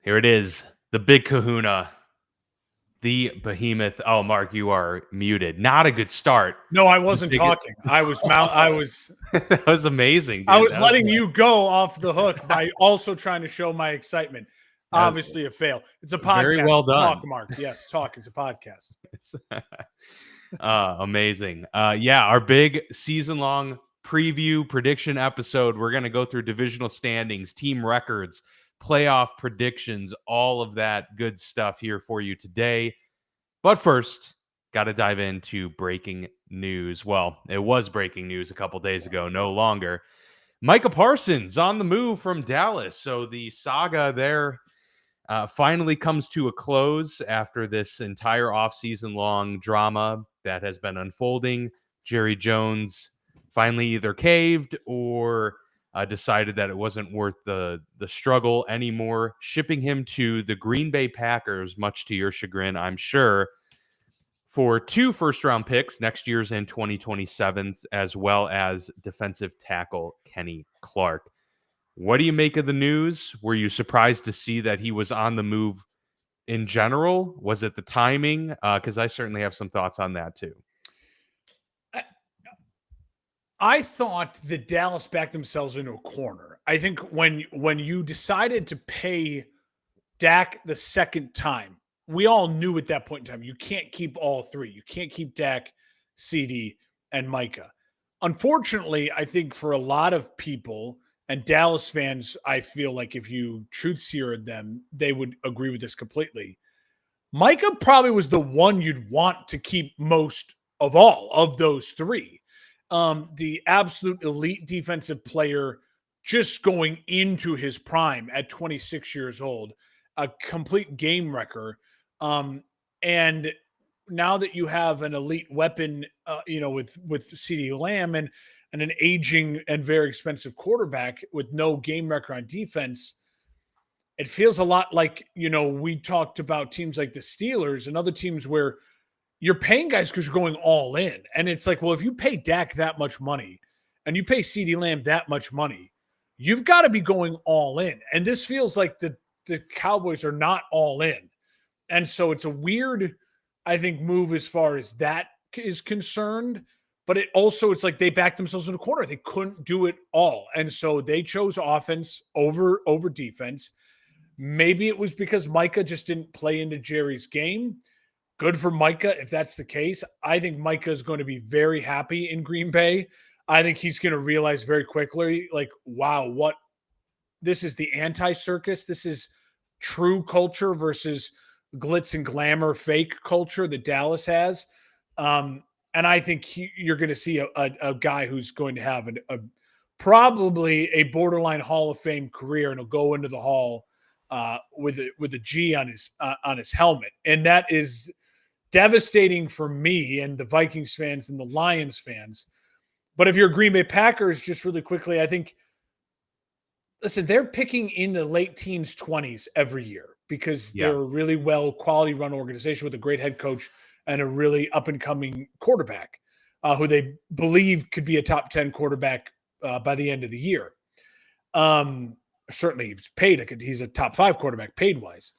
Here it is, the big kahuna, the behemoth. Oh, Mark, you are muted. Not a good start. No, I wasn't talking. I was That was amazing, I dude. was letting you go off the hook by also trying to show my excitement. Obviously a fail. It's a podcast. Very well done. Talk, Mark. Yes, talk. It's a podcast. Amazing. Yeah, our big season-long preview prediction episode. We're going to go through divisional standings, team records, playoff predictions, all of that good stuff here for you today. But first, got to dive into breaking news. Well, it was breaking news a couple days ago, no longer. Micah Parsons on the move from Dallas. So the saga there finally comes to a close after this entire offseason long drama that has been unfolding. Jerry Jones finally either caved or decided that it wasn't worth the struggle anymore, shipping him to the Green Bay Packers, much to your chagrin, I'm sure, for 2 first-round picks, next year's and 2027, as well as defensive tackle Kenny Clark. What do you make of the news? Were you surprised to see that he was on the move in general? Was it the timing? Because I certainly have some thoughts on that too. I thought that Dallas backed themselves into a corner. I think when you decided to pay Dak the second time, we all knew at that point in time, you can't keep all three. You can't keep Dak, CD, and Micah. Unfortunately, I think for a lot of people and Dallas fans, I feel like if you truth seared them, they would agree with this completely. Micah probably was the one you'd want to keep most of all of those three. The absolute elite defensive player just going into his prime at 26 years old, a complete game wrecker. And now that you have an elite weapon, with CeeDee Lamb and an aging and very expensive quarterback with no game wrecker on defense, it feels a lot like, we talked about teams like the Steelers and other teams where you're paying guys because you're going all in. And it's like, well, if you pay Dak that much money and you pay CeeDee Lamb that much money, you've got to be going all in. And this feels like the Cowboys are not all in. And so it's a weird, I think, move as far as that is concerned. But it's like they backed themselves in a corner. They couldn't do it all. And so they chose offense over defense. Maybe it was because Micah just didn't play into Jerry's game. Good for Micah if that's the case. I think Micah is going to be very happy in Green Bay. I think he's going to realize very quickly, like, wow, this is the anti-circus. This is true culture versus glitz and glamour fake culture that Dallas has. And I think you're going to see a guy who's going to have probably a borderline Hall of Fame career, and he'll go into the Hall with a G on his helmet. And that is devastating for me and the Vikings fans and the Lions fans. But if you're Green Bay Packers, just really quickly, I think, listen, they're picking in the late teens, 20s every year because they're a really well quality run organization with a great head coach and a really up and coming quarterback who they believe could be a top 10 quarterback by the end of the year. Certainly he's paid. He's a top 5 quarterback paid wise.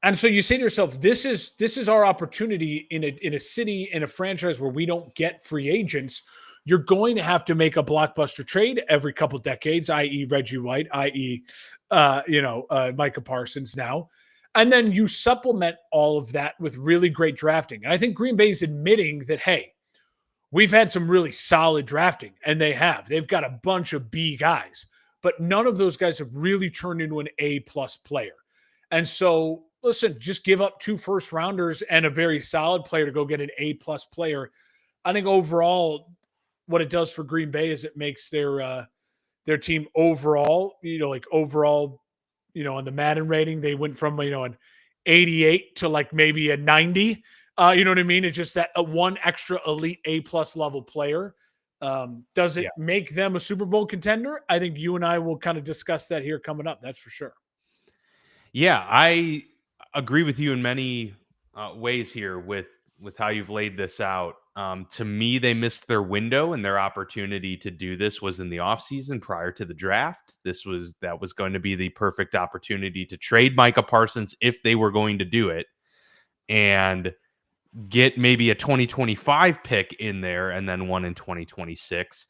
And so you say to yourself, this is our opportunity in a city, in a franchise where we don't get free agents. You're going to have to make a blockbuster trade every couple decades, i.e. Reggie White, i.e. Micah Parsons now. And then you supplement all of that with really great drafting. And I think Green Bay is admitting that, hey, we've had some really solid drafting, and they have. They've got a bunch of B guys, but none of those guys have really turned into an A-plus player. And so, listen, just give up 2 first-rounders and a very solid player to go get an A-plus player. I think overall, what it does for Green Bay is it makes their team overall, on the Madden rating, they went from, an 88 to like maybe a 90. You know what I mean? It's just that one extra elite A-plus level player. Does it make them a Super Bowl contender? I think you and I will kind of discuss that here coming up. That's for sure. Yeah, I agree with you in many ways here with how you've laid this out. To me, they missed their window, and their opportunity to do this was in the offseason prior to the draft. That was going to be the perfect opportunity to trade Micah Parsons if they were going to do it, and get maybe a 2025 pick in there and then one in 2026,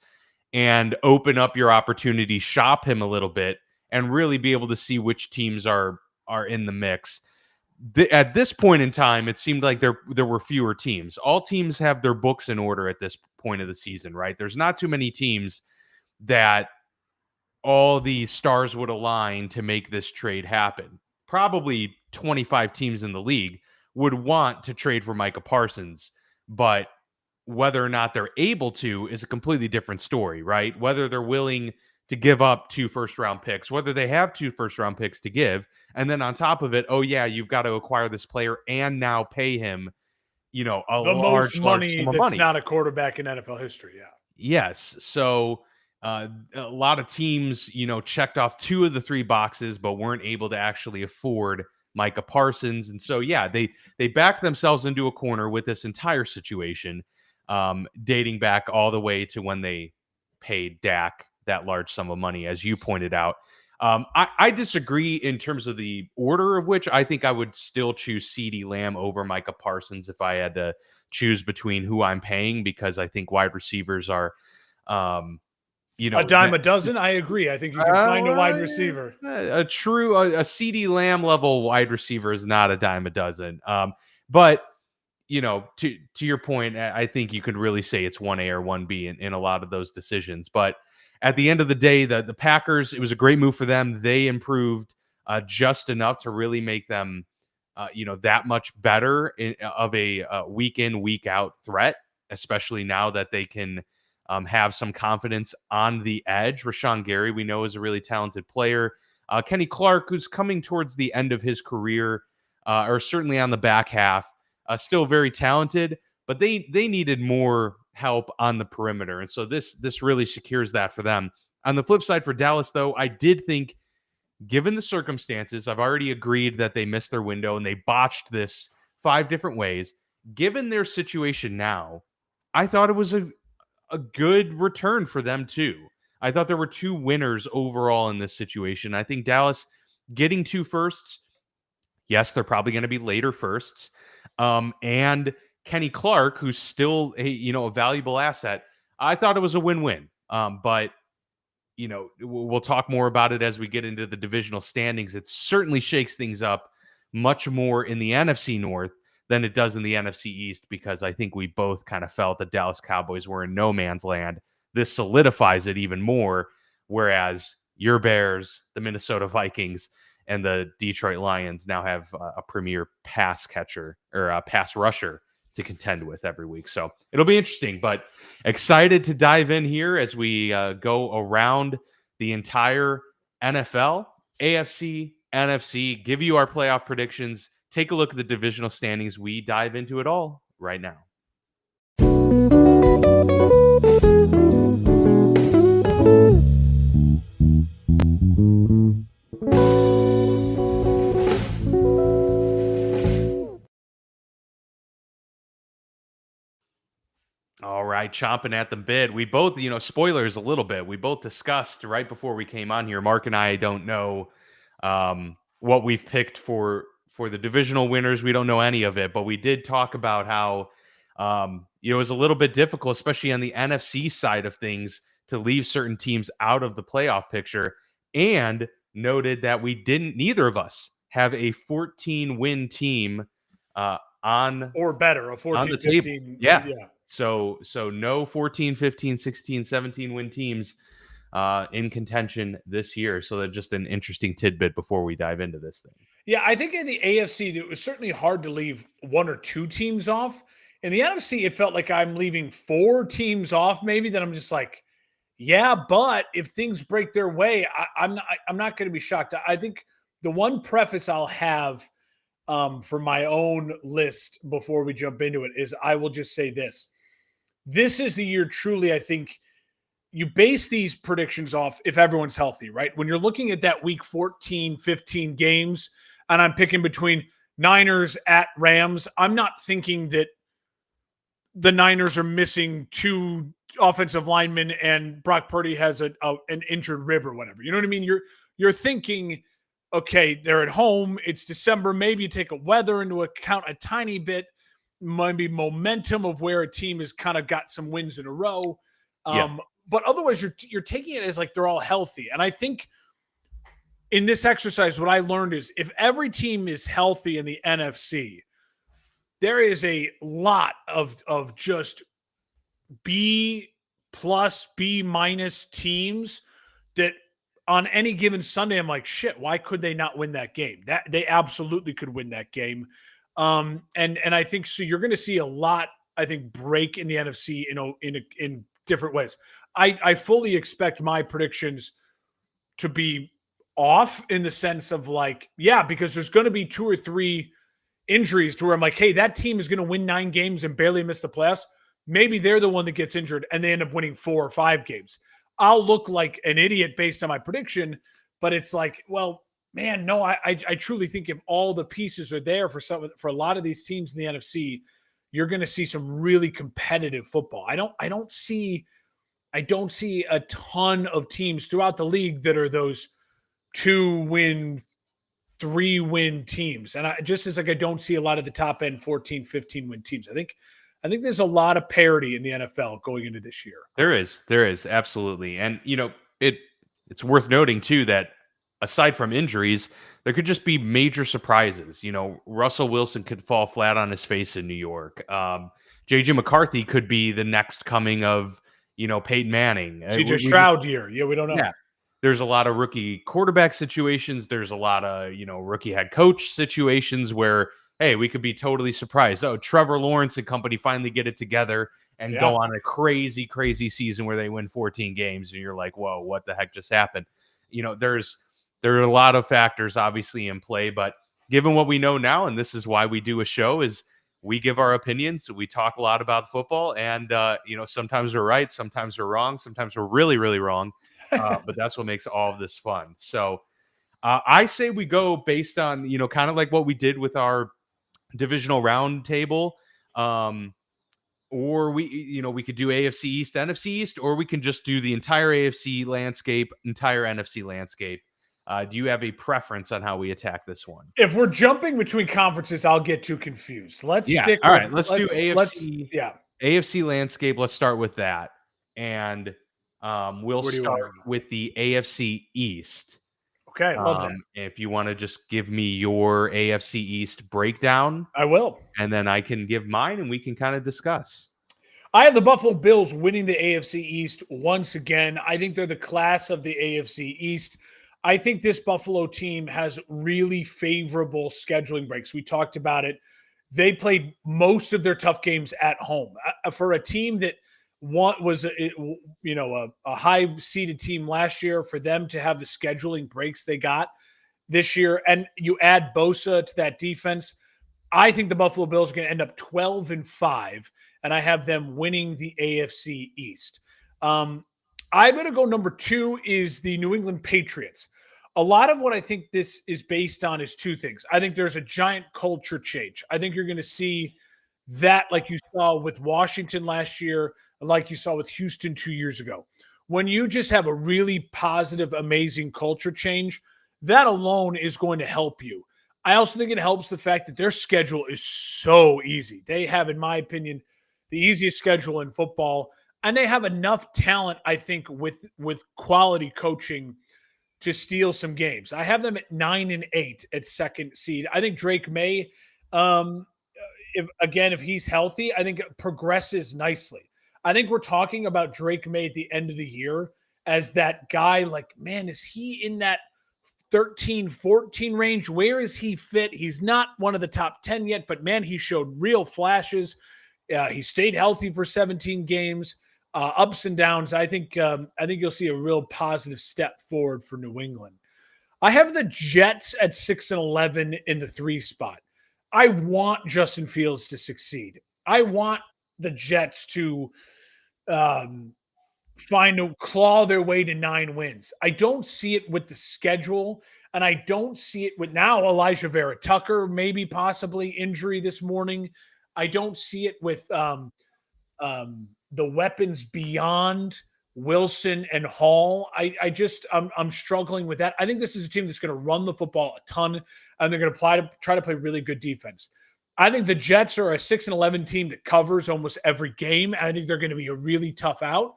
and open up your opportunity, shop him a little bit, and really be able to see which teams are in the mix. At this point in time, it seemed like there were fewer teams. All teams have their books in order at this point of the season, right? There's not too many teams that all the stars would align to make this trade happen. Probably 25 teams in the league would want to trade for Micah Parsons, but whether or not they're able to is a completely different story, right? Whether they're willing to give up 2 first-round picks, whether they have 2 first-round picks to give, and then on top of it, oh yeah, you've got to acquire this player and now pay him, a The most large money sum of that's money. not a quarterback in NFL history. Yeah. Yes. So a lot of teams, checked off 2 of the 3 boxes, but weren't able to actually afford Micah Parsons. And so, yeah, they backed themselves into a corner with this entire situation, dating back all the way to when they paid Dak that large sum of money, as you pointed out. I disagree in terms of the order of which. I think I would still choose CeeDee Lamb over Micah Parsons if I had to choose between who I'm paying, because I think wide receivers are, A dime a dozen. I agree. I think you can find a wide receiver. a CeeDee Lamb level wide receiver is not a dime a dozen. But to your point, I think you could really say it's 1A or 1B in a lot of those decisions. But at the end of the day, the Packers, it was a great move for them. They improved just enough to really make them, that much better of a week in, week out threat, especially now that they can have some confidence on the edge. Rashawn Gary, we know, is a really talented player. Kenny Clark, who's coming towards the end of his career, or certainly on the back half, still very talented, but they needed more help on the perimeter. And so this really secures that for them. On the flip side for Dallas, though, I did think, given the circumstances, I've already agreed that they missed their window and they botched this 5 different ways. Given their situation now, I thought it was a good return for them too. I thought there were 2 winners overall in this situation. I think Dallas getting 2 firsts, yes, they're probably going to be later firsts. And Kenny Clark, who's still a valuable asset, I thought it was a win-win. But we'll talk more about it as we get into the divisional standings. It certainly shakes things up much more in the NFC North than it does in the NFC East, because I think we both kind of felt the Dallas Cowboys were in no man's land. This solidifies it even more, whereas your Bears, the Minnesota Vikings, and the Detroit Lions now have a premier pass catcher or a pass rusher to contend with every week. So it'll be interesting, but excited to dive in here as we go around the entire NFL, AFC, NFC, give you our playoff predictions, take a look at the divisional standings. We dive into it all right now. All right, chomping at the bit. We both, spoilers a little bit. We both discussed right before we came on here. Mark and I don't know what we've picked for the divisional winners. We don't know any of it, but we did talk about how it was a little bit difficult, especially on the NFC side of things, to leave certain teams out of the playoff picture, and noted that neither of us have a 14-win team on or better, a 14, on the 15. table. Yeah. So no 14, 15, 16, 17 win teams in contention this year. So that's just an interesting tidbit before we dive into this thing. Yeah, I think in the AFC, it was certainly hard to leave 1 or 2 teams off. In the NFC, it felt like I'm leaving 4 teams off, maybe, that I'm just like, yeah, but if things break their way, I'm not going to be shocked. I think the one preface I'll have for my own list before we jump into it is, I will just say this. This is the year, truly, I think you base these predictions off if everyone's healthy, right? When you're looking at that week 14, 15 games, and I'm picking between Niners at Rams, I'm not thinking that the Niners are missing 2 offensive linemen and Brock Purdy has an injured rib or whatever. You know what I mean? You're thinking, okay, they're at home. It's December. Maybe you take a weather into account a tiny bit, maybe momentum of where a team has kind of got some wins in a row. Yeah. But otherwise, you're taking it as like they're all healthy. And I think in this exercise, what I learned is if every team is healthy in the NFC, there is a lot of just B plus, B minus teams that on any given Sunday, I'm like, shit, why could they not win that game? That they absolutely could win that game. And I think so. You're going to see a lot, I think, break in the NFC in different ways. I fully expect my predictions to be off in the sense of like, yeah, because there's going to be 2 or 3 injuries to where I'm like, hey, that team is going to win 9 games and barely miss the playoffs. Maybe they're the one that gets injured and they end up winning 4 or 5 games. I'll look like an idiot based on my prediction, but it's like, well, man, no, I truly think if all the pieces are there for a lot of these teams in the NFC, you're going to see some really competitive football. I don't see a ton of teams throughout the league that are those 2-win, 3-win teams. And just as like I don't see a lot of the top end 14, 15-win teams. I think there's a lot of parity in the NFL going into this year. There is absolutely. And it's worth noting too that aside from injuries, there could just be major surprises. Russell Wilson could fall flat on his face in New York. JJ McCarthy could be the next coming of, Peyton Manning. CJ Stroud year. Yeah, we don't know. Yeah. There's a lot of rookie quarterback situations. There's a lot of, rookie head coach situations where, hey, we could be totally surprised. Oh, Trevor Lawrence and company finally get it together and go on a crazy, crazy season where they win 14 games. And you're like, whoa, what the heck just happened? There are a lot of factors obviously in play, but given what we know now, and this is why we do a show, is we give our opinions. We talk a lot about football, and sometimes we're right, sometimes we're wrong, sometimes we're really, really wrong. But that's what makes all of this fun. So I say we go based on, kind of like what we did with our divisional round table. Or we could do AFC East, NFC East, or we can just do the entire AFC landscape, entire NFC landscape. Do you have a preference on how we attack this one? If we're jumping between conferences, I'll get too confused. Let's stick all with, right, let's do AFC. Yeah. AFC landscape. Let's start with that. And we'll start with the AFC East. Okay, love that. If you want to just give me your AFC East breakdown, I will. And then I can give mine and we can kind of discuss. I have the Buffalo Bills winning the AFC East once again. I think they're the class of the AFC East. I think this Buffalo team has really favorable scheduling breaks. We talked about it. They played most of their tough games at home. For a team that was a high-seeded team last year, for them to have the scheduling breaks they got this year, and you add Bosa to that defense, I think the Buffalo Bills are going to end up 12-5, and I have them winning the AFC East. I'm going to go number 2 is the New England Patriots. A lot of what I think this is based on is 2 things. I think there's a giant culture change. I think you're going to see that like you saw with Washington last year, like you saw with Houston 2 years ago. When you just have a really positive, amazing culture change, that alone is going to help you. I also think it helps the fact that their schedule is so easy. They have, in my opinion, the easiest schedule in football. And they have enough talent, I think, with quality coaching to steal some games. I have them at 9-8 at second seed. I think Drake May, if he's healthy, I think it progresses nicely. I think we're talking about Drake May at the end of the year as that guy, like, man, is he in that 13, 14 range? Where is he fit? He's not one of the top 10 yet, but man, he showed real flashes. He stayed healthy for 17 games. Ups and downs. I think you'll see a real positive step forward for New England. I have the Jets at 6-11 in the 3 spot. I want Justin Fields to succeed. I want the Jets to claw their way to 9 wins. I don't see it with the schedule, and I don't see it with now Elijah Vera Tucker, maybe possibly injury this morning. I don't see it with The weapons beyond Wilson and Hall, I'm struggling with that. I think this is a team that's going to run the football a ton, and they're going to try to play really good defense. I think the Jets are a 6-11 team that covers almost every game, and I think they're going to be a really tough out.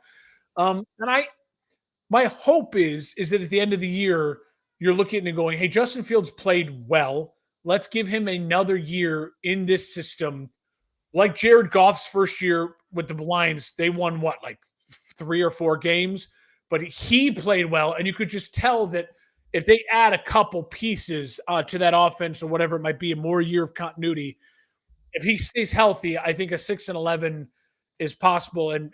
And my hope is that at the end of the year, you're looking at it and going, "Hey, Justin Fields played well. Let's give him another year in this system." Like Jared Goff's first year with the Lions, they won what, like 3 or 4 games, but he played well, and you could just tell that if they add a couple pieces to that offense or whatever it might be, a more year of continuity, if he stays healthy, I think a 6-11 is possible, and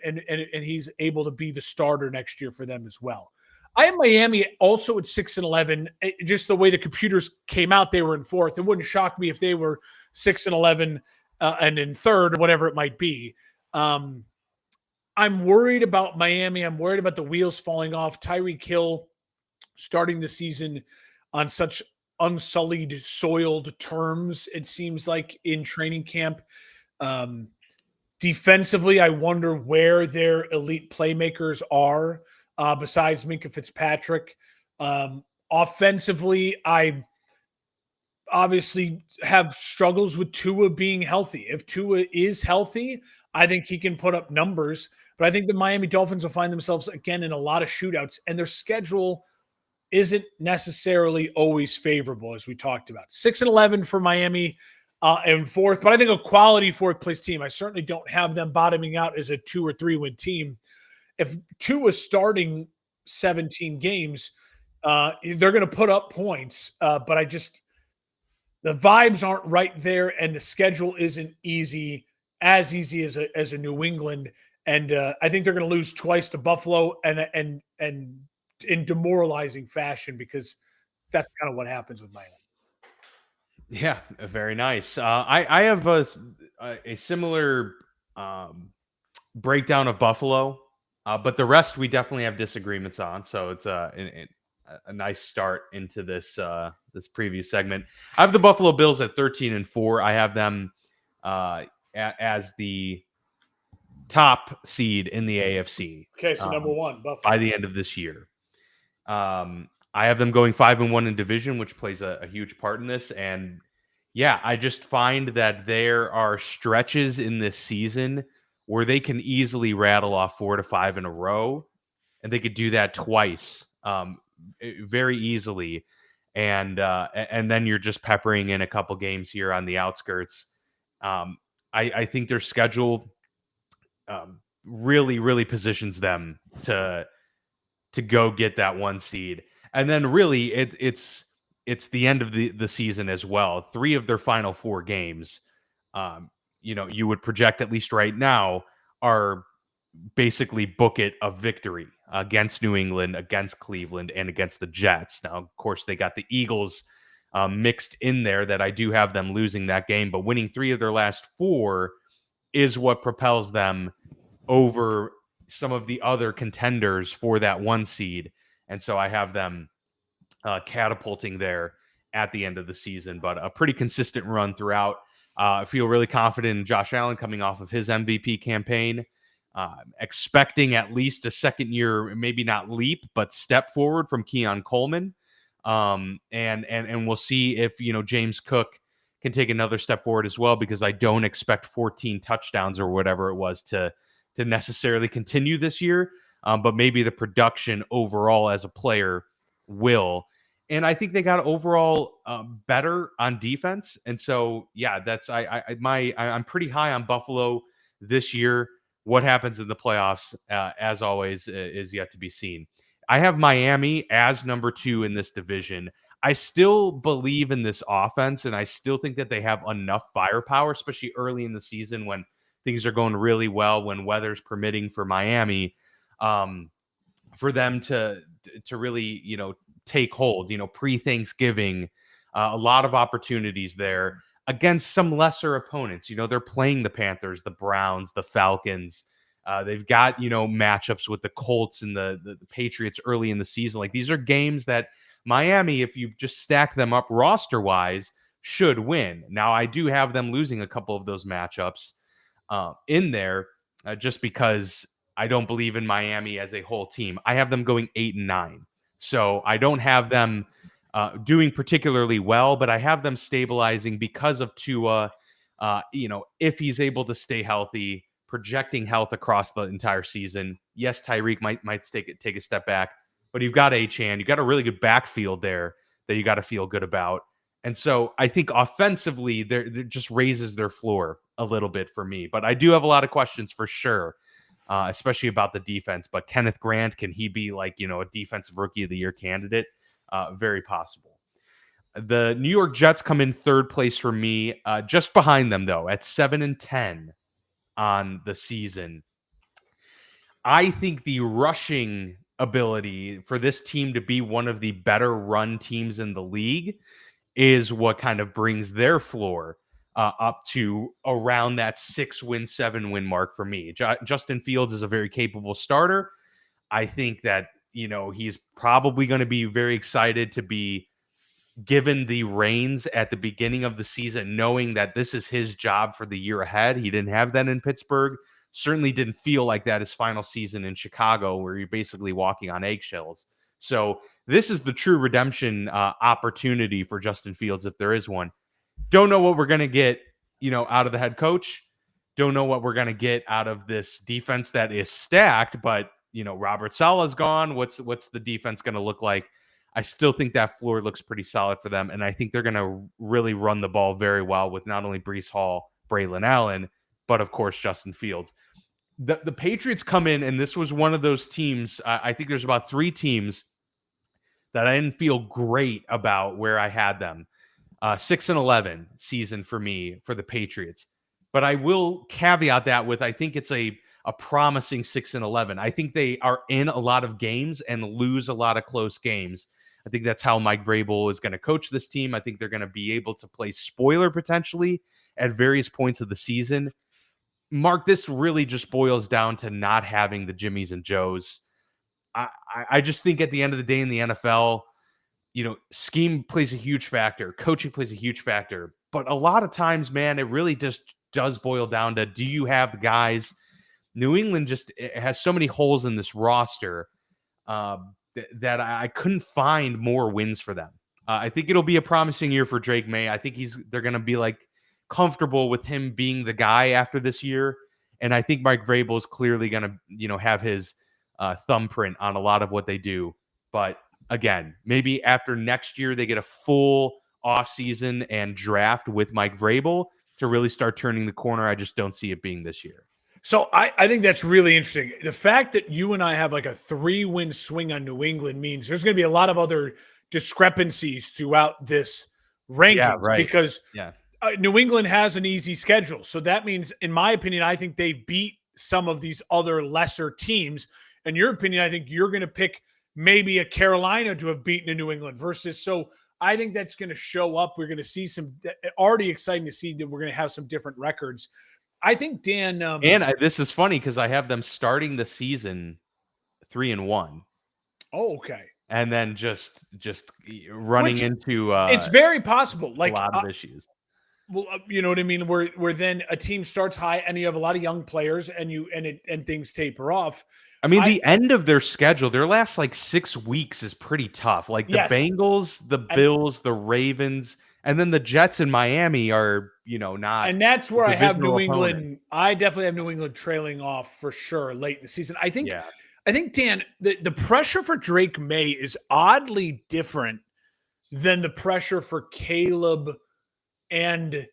he's able to be the starter next year for them as well. I have Miami also at 6-11. Just the way the computers came out, they were in fourth. It wouldn't shock me if they were 6-11 and in third or whatever it might be. I'm worried about Miami. I'm worried about the wheels falling off. Tyreek Hill starting the season on such unsullied, soiled terms, it seems like, in training camp. Defensively, I wonder where their elite playmakers are besides Minkah Fitzpatrick. Offensively, I obviously have struggles with Tua being healthy. If Tua is healthy, I think he can put up numbers, but I think the Miami Dolphins will find themselves again in a lot of shootouts, and their schedule isn't necessarily always favorable, as we talked about. 6-11 for Miami and fourth, but I think a quality fourth place team. I certainly don't have them bottoming out as a 2 or 3 win team. If Tua is starting 17 games, they're going to put up points, but the vibes aren't right there, and the schedule isn't as easy as a New England. And I think they're going to lose twice to Buffalo, and in demoralizing fashion, because that's kind of what happens with Miami. Yeah, very nice. I have a similar breakdown of Buffalo, but the rest we definitely have disagreements on. So it's a nice start into this preview segment. I have the Buffalo Bills at 13-4. I have them as the top seed in the AFC. Okay, so number one, Buffalo. By the end of this year. I have them going 5-1 in division, which plays a huge part in this. And yeah, I just find that there are stretches in this season where they can easily rattle off 4 to 5 in a row, and they could do that twice, very easily. And then you're just peppering in a couple games here on the outskirts. I think their schedule really positions them to go get that 1 seed. And then really it's the end of the season as well. 3 of their final 4 games, you would project, at least right now, are basically book it a victory against New England, against Cleveland, and against the Jets. Now, of course, they got the Eagles mixed in there, that I do have them losing that game, but winning 3 of their last 4 is what propels them over some of the other contenders for that 1 seed. And so I have them catapulting there at the end of the season, but a pretty consistent run throughout. I feel really confident in Josh Allen coming off of his MVP campaign, expecting at least a second year, maybe not leap, but step forward from Keon Coleman. And we'll see if, James Cook can take another step forward as well, because I don't expect 14 touchdowns or whatever it was to necessarily continue this year. But maybe the production overall as a player will. And I think they got overall better on defense. And so, yeah, I'm pretty high on Buffalo this year. What happens in the playoffs, as always, is yet to be seen. I have Miami as number 2 in this division. I still believe in this offense, and I still think that they have enough firepower, especially early in the season when things are going really well, when weather's permitting for Miami, for them to really, take hold, pre-Thanksgiving, a lot of opportunities there against some lesser opponents. They're playing the Panthers, the Browns, the Falcons. They've got, matchups with the Colts and the Patriots early in the season. Like, these are games that Miami, if you just stack them up roster-wise, should win. Now, I do have them losing a couple of those matchups in there. just because I don't believe in Miami as a whole team. I have them going 8-9. So I don't have them doing particularly well, but I have them stabilizing because of Tua. If he's able to stay healthy, projecting health across the entire season. Yes, Tyreek might take a step back, but you've got Achane, you've got a really good backfield there that you got to feel good about. And so I think offensively, there just raises their floor a little bit for me. But I do have a lot of questions for sure, especially about the defense. But Kenneth Grant, can he be like, a defensive rookie of the year candidate? Very possible. The New York Jets come in third place for me, just behind them though, at 7-10 on the season. I think the rushing ability for this team to be one of the better run teams in the league is what kind of brings their floor up to around that 6-win, 7-win mark for me. Justin Fields is a very capable starter. I think that, he's probably going to be very excited to be given the reins at the beginning of the season, knowing that this is his job for the year ahead. He didn't have that in Pittsburgh. Certainly didn't feel like that his final season in Chicago, where you're basically walking on eggshells. So this is the true redemption opportunity for Justin Fields, if there is one. Don't know what we're going to get, out of the head coach. Don't know what we're going to get out of this defense that is stacked, but Robert Saleh's gone. What's the defense going to look like? I still think that floor looks pretty solid for them, and I think they're going to really run the ball very well with not only Breece Hall, Braylon Allen, but of course Justin Fields. The Patriots come in, and this was one of those teams. I think there's about 3 teams that I didn't feel great about where I had them. 6-11 season for me for the Patriots. But I will caveat that with I think it's a promising 6-11. I think they are in a lot of games and lose a lot of close games. I think that's how Mike Vrabel is going to coach this team. I think they're going to be able to play spoiler potentially at various points of the season. Mark, this really just boils down to not having the Jimmies and Joes. I just think at the end of the day in the NFL, scheme plays a huge factor. Coaching plays a huge factor. But a lot of times, man, it really just does boil down to, do you have the guys? New England just has so many holes in this roster that I couldn't find more wins for them. I think it'll be a promising year for Drake May. I think they're going to be like comfortable with him being the guy after this year. And I think Mike Vrabel is clearly going to, have his thumbprint on a lot of what they do. But again, maybe after next year, they get a full offseason and draft with Mike Vrabel to really start turning the corner. I just don't see it being this year. So I think that's really interesting. The fact that you and I have like a 3-win swing on New England means there's going to be a lot of other discrepancies throughout this rankings. Yeah, right. Because New England has an easy schedule. So that means, in my opinion, I think they beat some of these other lesser teams. In your opinion, I think you're going to pick maybe a Carolina to have beaten a New England versus. So I think that's going to show up. We're going to see some, already exciting to see that we're going to have some different records. I think Dan, and this is funny because I have them starting the season 3-1. Oh, okay. And then just running into it's very possible, like a lot of issues. Well, you know what I mean. Where then a team starts high and you have a lot of young players, and things taper off. I mean, the end of their schedule, their last like 6 weeks is pretty tough. Like the Bengals, the Bills, the Ravens, and then the Jets in Miami are, not. And that's where I have New England. I definitely have New England trailing off for sure late in the season. I think, Dan, the pressure for Drake May is oddly different than the pressure for Caleb and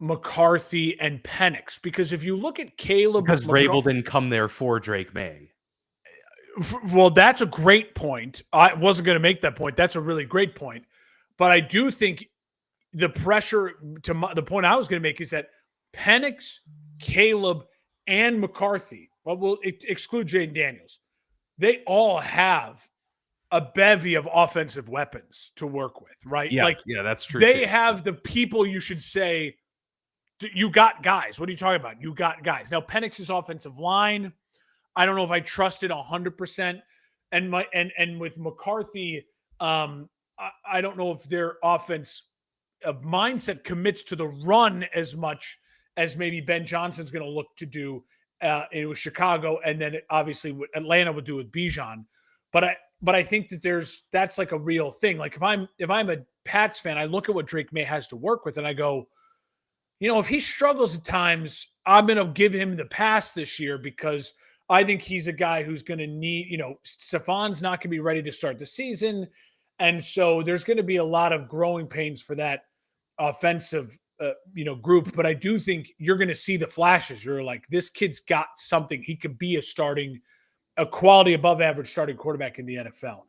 McCarthy and Penix. Because if you look at Caleb, because Vrabel didn't come there for Drake May. Well, that's a great point. I wasn't going to make that point. That's a really great point. But I do think the pressure the point I was going to make is that Penix, Caleb, and McCarthy, well, we'll exclude Jaden Daniels, they all have a bevy of offensive weapons to work with, right? Yeah, that's true. They have the people you should say, you got guys. What are you talking about? You got guys. Now, Penix's offensive line, I don't know if I trust it 100%. And with McCarthy, I don't know if their offense of mindset commits to the run as much as maybe Ben Johnson's going to look to do. it was Chicago, and then obviously what Atlanta would do with Bijan. But I think that that's like a real thing. Like if I'm a Pats fan, I look at what Drake May has to work with, and I go, if he struggles at times, I'm going to give him the pass this year because I think he's a guy who's going to need, Stefan's not going to be ready to start the season. And so there's going to be a lot of growing pains for that offensive, group. But I do think you're going to see the flashes. You're like, this kid's got something. He could be a quality above average starting quarterback in the NFL.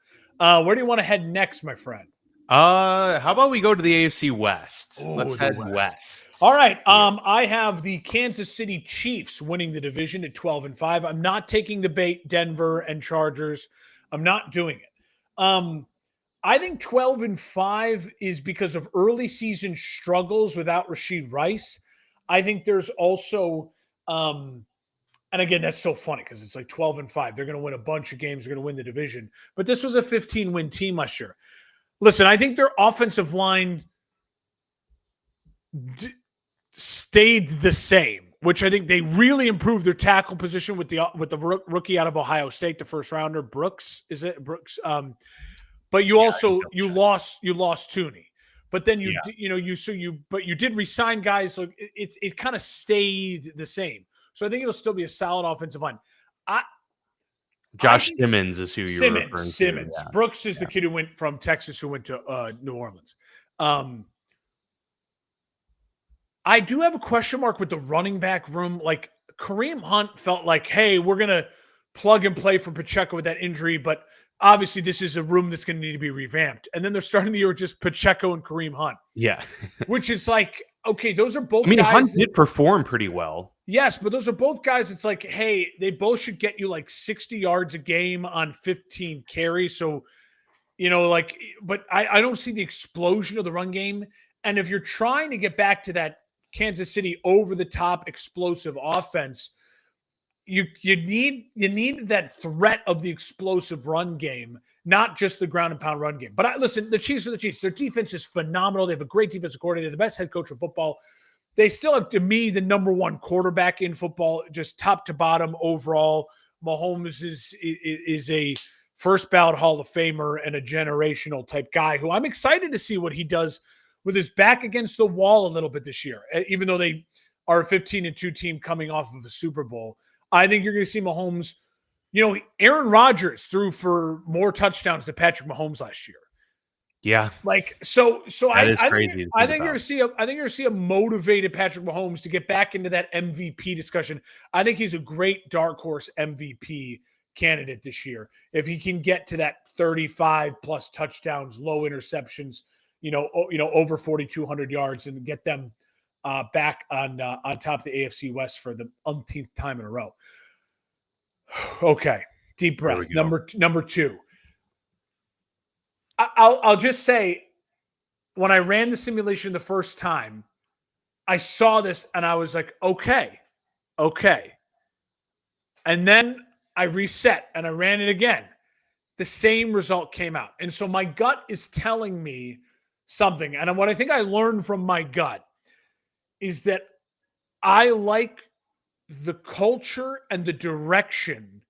Where do you want to head next, my friend? How about we go to the AFC West? Let's head west. All right. I have the Kansas City Chiefs winning the division at 12-5. I'm not taking the bait, Denver and Chargers. I'm not doing it. I think 12-5 is because of early season struggles without Rashid Rice. I think there's also, and again, that's so funny because it's like 12-5. They're going to win a bunch of games. They're going to win the division. But this was a 15-win team last year. Listen, I think their offensive line stayed the same, which I think they really improved their tackle position with the rookie out of Ohio State, the first rounder, Brooks. Is it Brooks? But you lost Tooney. But then you did resign guys, so it kind of stayed the same. So I think it'll still be a solid offensive line. Josh Simmons is who you're referring to. Simmons. Yeah. Brooks is the kid who went from Texas, who went to New Orleans. I do have a question mark with the running back room. Like Kareem Hunt felt like, hey, we're going to plug and play for Pacheco with that injury, but obviously this is a room that's going to need to be revamped. And then they're starting the year with just Pacheco and Kareem Hunt. Yeah. Which is like, okay, those are both guys. Hunt did perform pretty well. Yes, but those are both guys. It's like, hey, they both should get you like 60 yards a game on 15 carries. So, but I don't see the explosion of the run game. And if you're trying to get back to that Kansas City over-the-top explosive offense, you need that threat of the explosive run game, not just the ground and pound run game. But listen, the Chiefs are the Chiefs. Their defense is phenomenal. They have a great defensive coordinator, the best head coach of football. They still have, to me, the number one quarterback in football, just top to bottom overall. Mahomes is a first ballot Hall of Famer and a generational type guy who I'm excited to see what he does with his back against the wall a little bit this year, even though they are a 15-2 team coming off of a Super Bowl. I think you're going to see Mahomes. Aaron Rodgers threw for more touchdowns than Patrick Mahomes last year. Yeah. Like, so I think you're going to see a motivated Patrick Mahomes to get back into that MVP discussion. I think he's a great dark horse MVP candidate this year. If he can get to that 35 plus touchdowns, low interceptions, over 4,200 yards and get them back on top of the AFC West for the umpteenth time in a row. Okay. Deep breath. Number two. I'll just say, when I ran the simulation the first time, I saw this and I was like, okay. And then I reset and I ran it again. The same result came out. And so my gut is telling me something. And what I think I learned from my gut is that I like the culture and the direction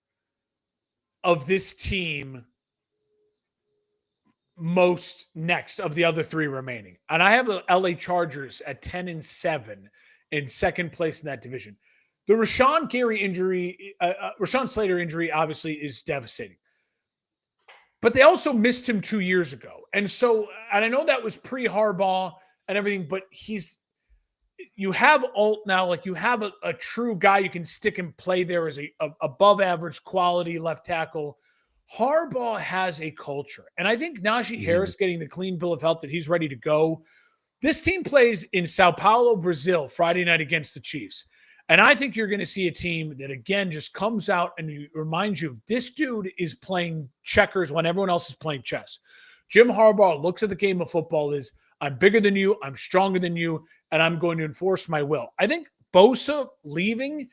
of this team most next of the other three remaining. And I have the LA Chargers at 10-7 in second place in that division. The Rashawn Slater injury obviously is devastating. But they also missed him 2 years ago. And I know that was pre-Harbaugh and everything, but you have Alt now, like you have a true guy you can stick and play there as a above average quality left tackle. Harbaugh has a culture. And I think Najee Harris getting the clean bill of health that he's ready to go. This team plays in Sao Paulo, Brazil, Friday night against the Chiefs. And I think you're going to see a team that, again, just comes out and reminds you of this dude is playing checkers when everyone else is playing chess. Jim Harbaugh looks at the game of football as, I'm bigger than you, I'm stronger than you, and I'm going to enforce my will. I think Bosa leaving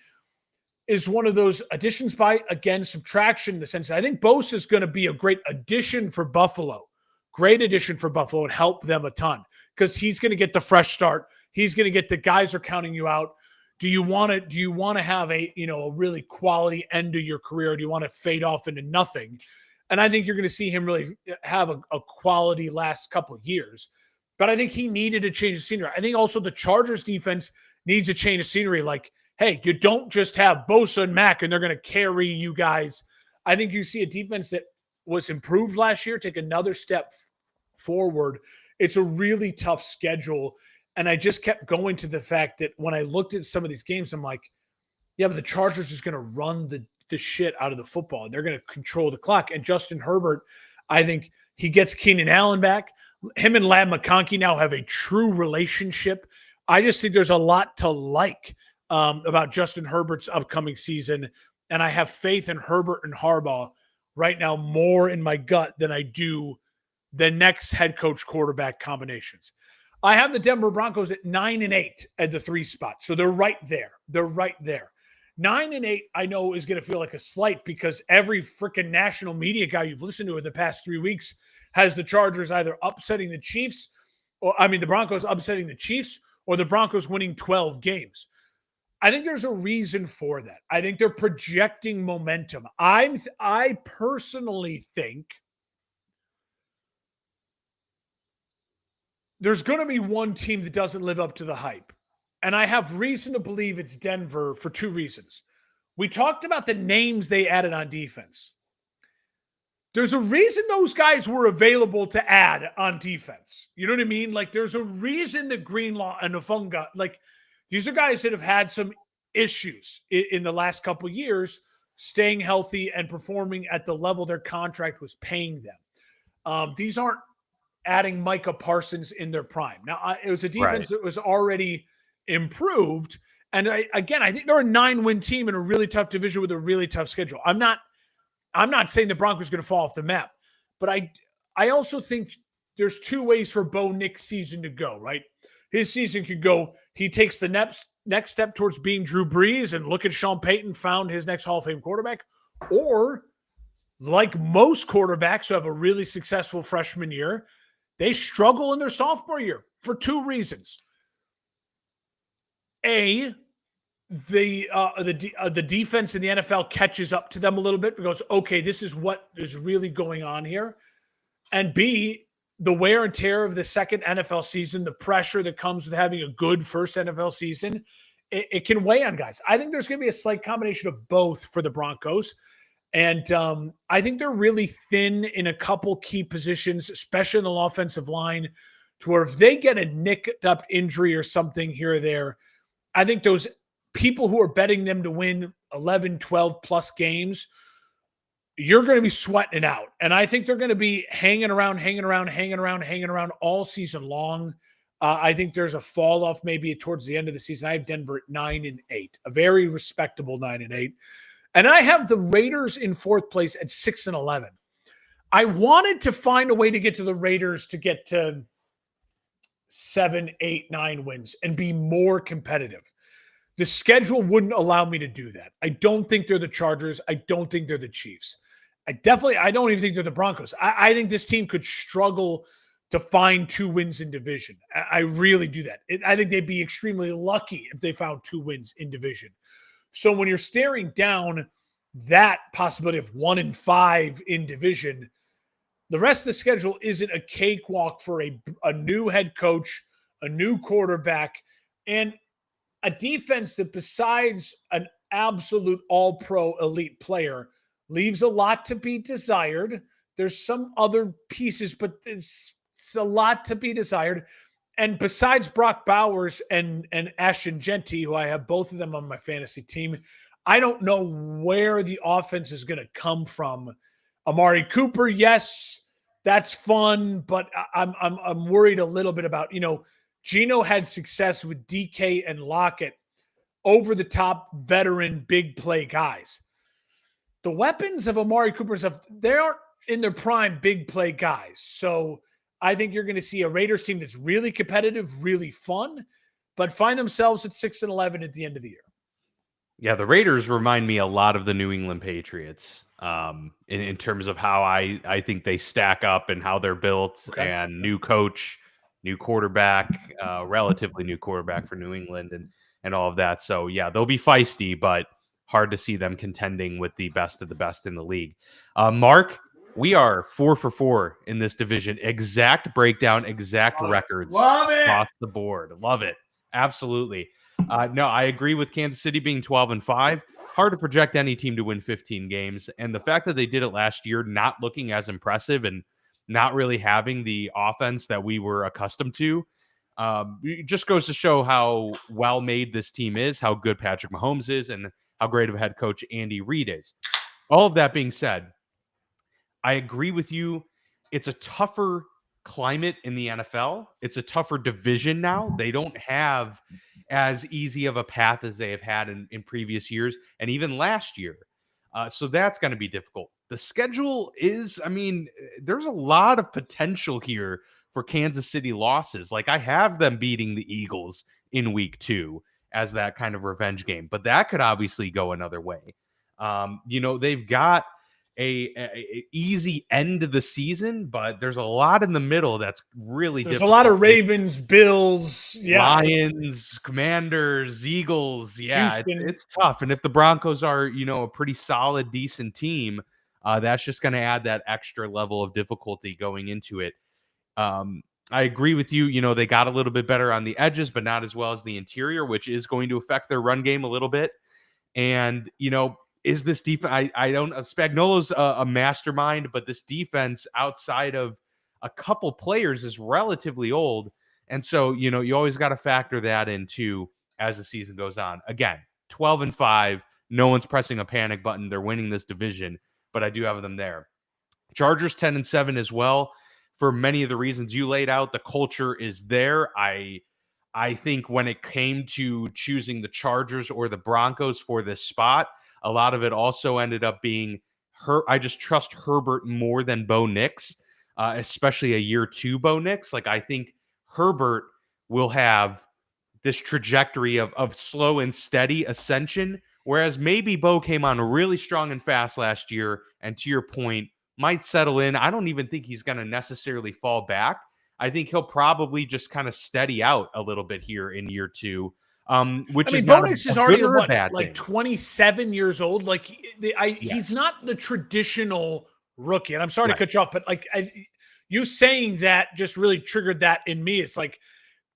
is one of those additions by, again, subtraction in the sense that I think Bosa is going to be a great addition for Buffalo. Great addition for Buffalo and help them a ton because he's going to get the fresh start. He's going to get the guys are counting you out. Do you want to have a really quality end to your career? Or do you want to fade off into nothing? And I think you're going to see him really have a quality last couple of years. But I think he needed to change the scenery. I think also the Chargers defense needs to change the scenery. Like, hey, you don't just have Bosa and Mack and they're going to carry you guys. I think you see a defense that was improved last year take another step forward. It's a really tough schedule. And I just kept going to the fact that when I looked at some of these games, I'm like, yeah, but the Chargers is going to run the shit out of the football. They're going to control the clock. And Justin Herbert, I think he gets Keenan Allen back. Him and Ladd McConkey now have a true relationship. I just think there's a lot to like about Justin Herbert's upcoming season. And I have faith in Herbert and Harbaugh right now more in my gut than I do the next head coach quarterback combinations. I have the Denver Broncos at 9-8 at the 3 spot. So they're right there. 9-8, I know, is going to feel like a slight because every freaking national media guy you've listened to in the past 3 weeks has the Chargers either upsetting the Chiefs, the Broncos upsetting the Chiefs, or the Broncos winning 12 games. I think there's a reason for that. I think they're projecting momentum. I personally think there's going to be one team that doesn't live up to the hype. And I have reason to believe it's Denver for 2 reasons. We talked about the names they added on defense. There's a reason those guys were available to add on defense. You know what I mean? Like, there's a reason that Greenlaw and Nafunga, like, these are guys that have had some issues in the last couple of years, staying healthy and performing at the level their contract was paying them. These aren't adding Micah Parsons in their prime. Now, it was a defense that was already improved. And I think they're a 9-win team in a really tough division with a really tough schedule. I'm not saying the Broncos are going to fall off the map, but I also think there's 2 ways for Bo Nick's season to go, right? His season could go, he takes the next step towards being Drew Brees and look at Sean Payton found his next Hall of Fame quarterback. Or, like most quarterbacks who have a really successful freshman year, they struggle in their sophomore year for 2 reasons. A, the defense in the NFL catches up to them a little bit because, okay, this is what is really going on here. And B, the wear and tear of the second NFL season, the pressure that comes with having a good first NFL season, it can weigh on guys. I think there's going to be a slight combination of both for the Broncos. And I think they're really thin in a couple key positions, especially in the offensive line, to where if they get a nicked up injury or something here or there, I think those people who are betting them to win 11, 12 plus games, you're going to be sweating it out. And I think they're going to be hanging around all season long. I think there's a fall off maybe towards the end of the season. I have Denver at 9-8, a very respectable 9-8. And I have the Raiders in 4th place at 6-11. I wanted to find a way to get to the Raiders to get to 7, 8, 9 wins and be more competitive. The schedule wouldn't allow me to do that. I don't think they're the Chargers. I don't think they're the Chiefs. I don't even think they're the Broncos. I think this team could struggle to find 2 wins in division. I really do that. I think they'd be extremely lucky if they found 2 wins in division. So when you're staring down that possibility of 1-5 in division, the rest of the schedule isn't a cakewalk for a new head coach, a new quarterback, and a defense that, besides an absolute all-pro elite player, leaves a lot to be desired. There's some other pieces, but it's a lot to be desired. And besides Brock Bowers and Ashton Genty, who I have both of them on my fantasy team, I don't know where the offense is going to come from. Amari Cooper, yes, that's fun, but I'm worried a little bit about, Geno had success with DK and Lockett, over the top veteran big play guys. The weapons of Amari Cooper stuff, they aren't in their prime big play guys. So I think you're going to see a Raiders team that's really competitive, really fun, but find themselves at 6-11 at the end of the year. Yeah, the Raiders remind me a lot of the New England Patriots in terms of how I think they stack up and how they're built. Okay. And new coach, new quarterback, relatively new quarterback for New England. And and all of that. So yeah, they'll be feisty, but hard to see them contending with the best of the best in the league. Mark, we are 4 for 4 in this division. Exact breakdown, exact records Love it. across the board. Love it. Absolutely. No, I agree with Kansas City being 12-5. Hard to project any team to win 15 games. And the fact that they did it last year, not looking as impressive and not really having the offense that we were accustomed to, it just goes to show how well made this team is, how good Patrick Mahomes is, and how great of a head coach Andy Reid is. All of that being said, I agree with you. It's a tougher climate in the NFL. It's a tougher division now. They don't have as easy of a path as they have had in previous years and even last year. So that's going to be difficult. The schedule is, I mean, there's a lot of potential here for Kansas City losses. Like I have them beating the Eagles in week 2 as that kind of revenge game, but that could obviously go another way. They've got a easy end of the season, but there's a lot in the middle that's really There's difficult. a lot of Ravens, Bills, Lions, Commanders, Eagles. Yeah, it's tough. And if the Broncos are, a pretty solid, decent team, that's just going to add that extra level of difficulty going into it. I agree with you. They got a little bit better on the edges, but not as well as the interior, which is going to affect their run game a little bit. And, is this defense? I don't. Spagnuolo's a mastermind, but this defense outside of a couple players is relatively old, and so you always got to factor that in too as the season goes on. Again, 12-5. No one's pressing a panic button. They're winning this division, but I do have them there. Chargers 10-7 as well. For many of the reasons you laid out, the culture is there. I think when it came to choosing the Chargers or the Broncos for this spot, a lot of it also ended up being I just trust Herbert more than Bo Nix, especially a year 2 Bo Nix. Like I think Herbert will have this trajectory of slow and steady ascension, whereas maybe Bo came on really strong and fast last year, and to your point, might settle in. I don't even think he's going to necessarily fall back. I think he'll probably just kind of steady out a little bit here in year 2. Which is Bo Nix is already like 27 years old. Like he's not the traditional rookie. And I'm sorry to cut you off, but you saying that just really triggered that in me. It's like,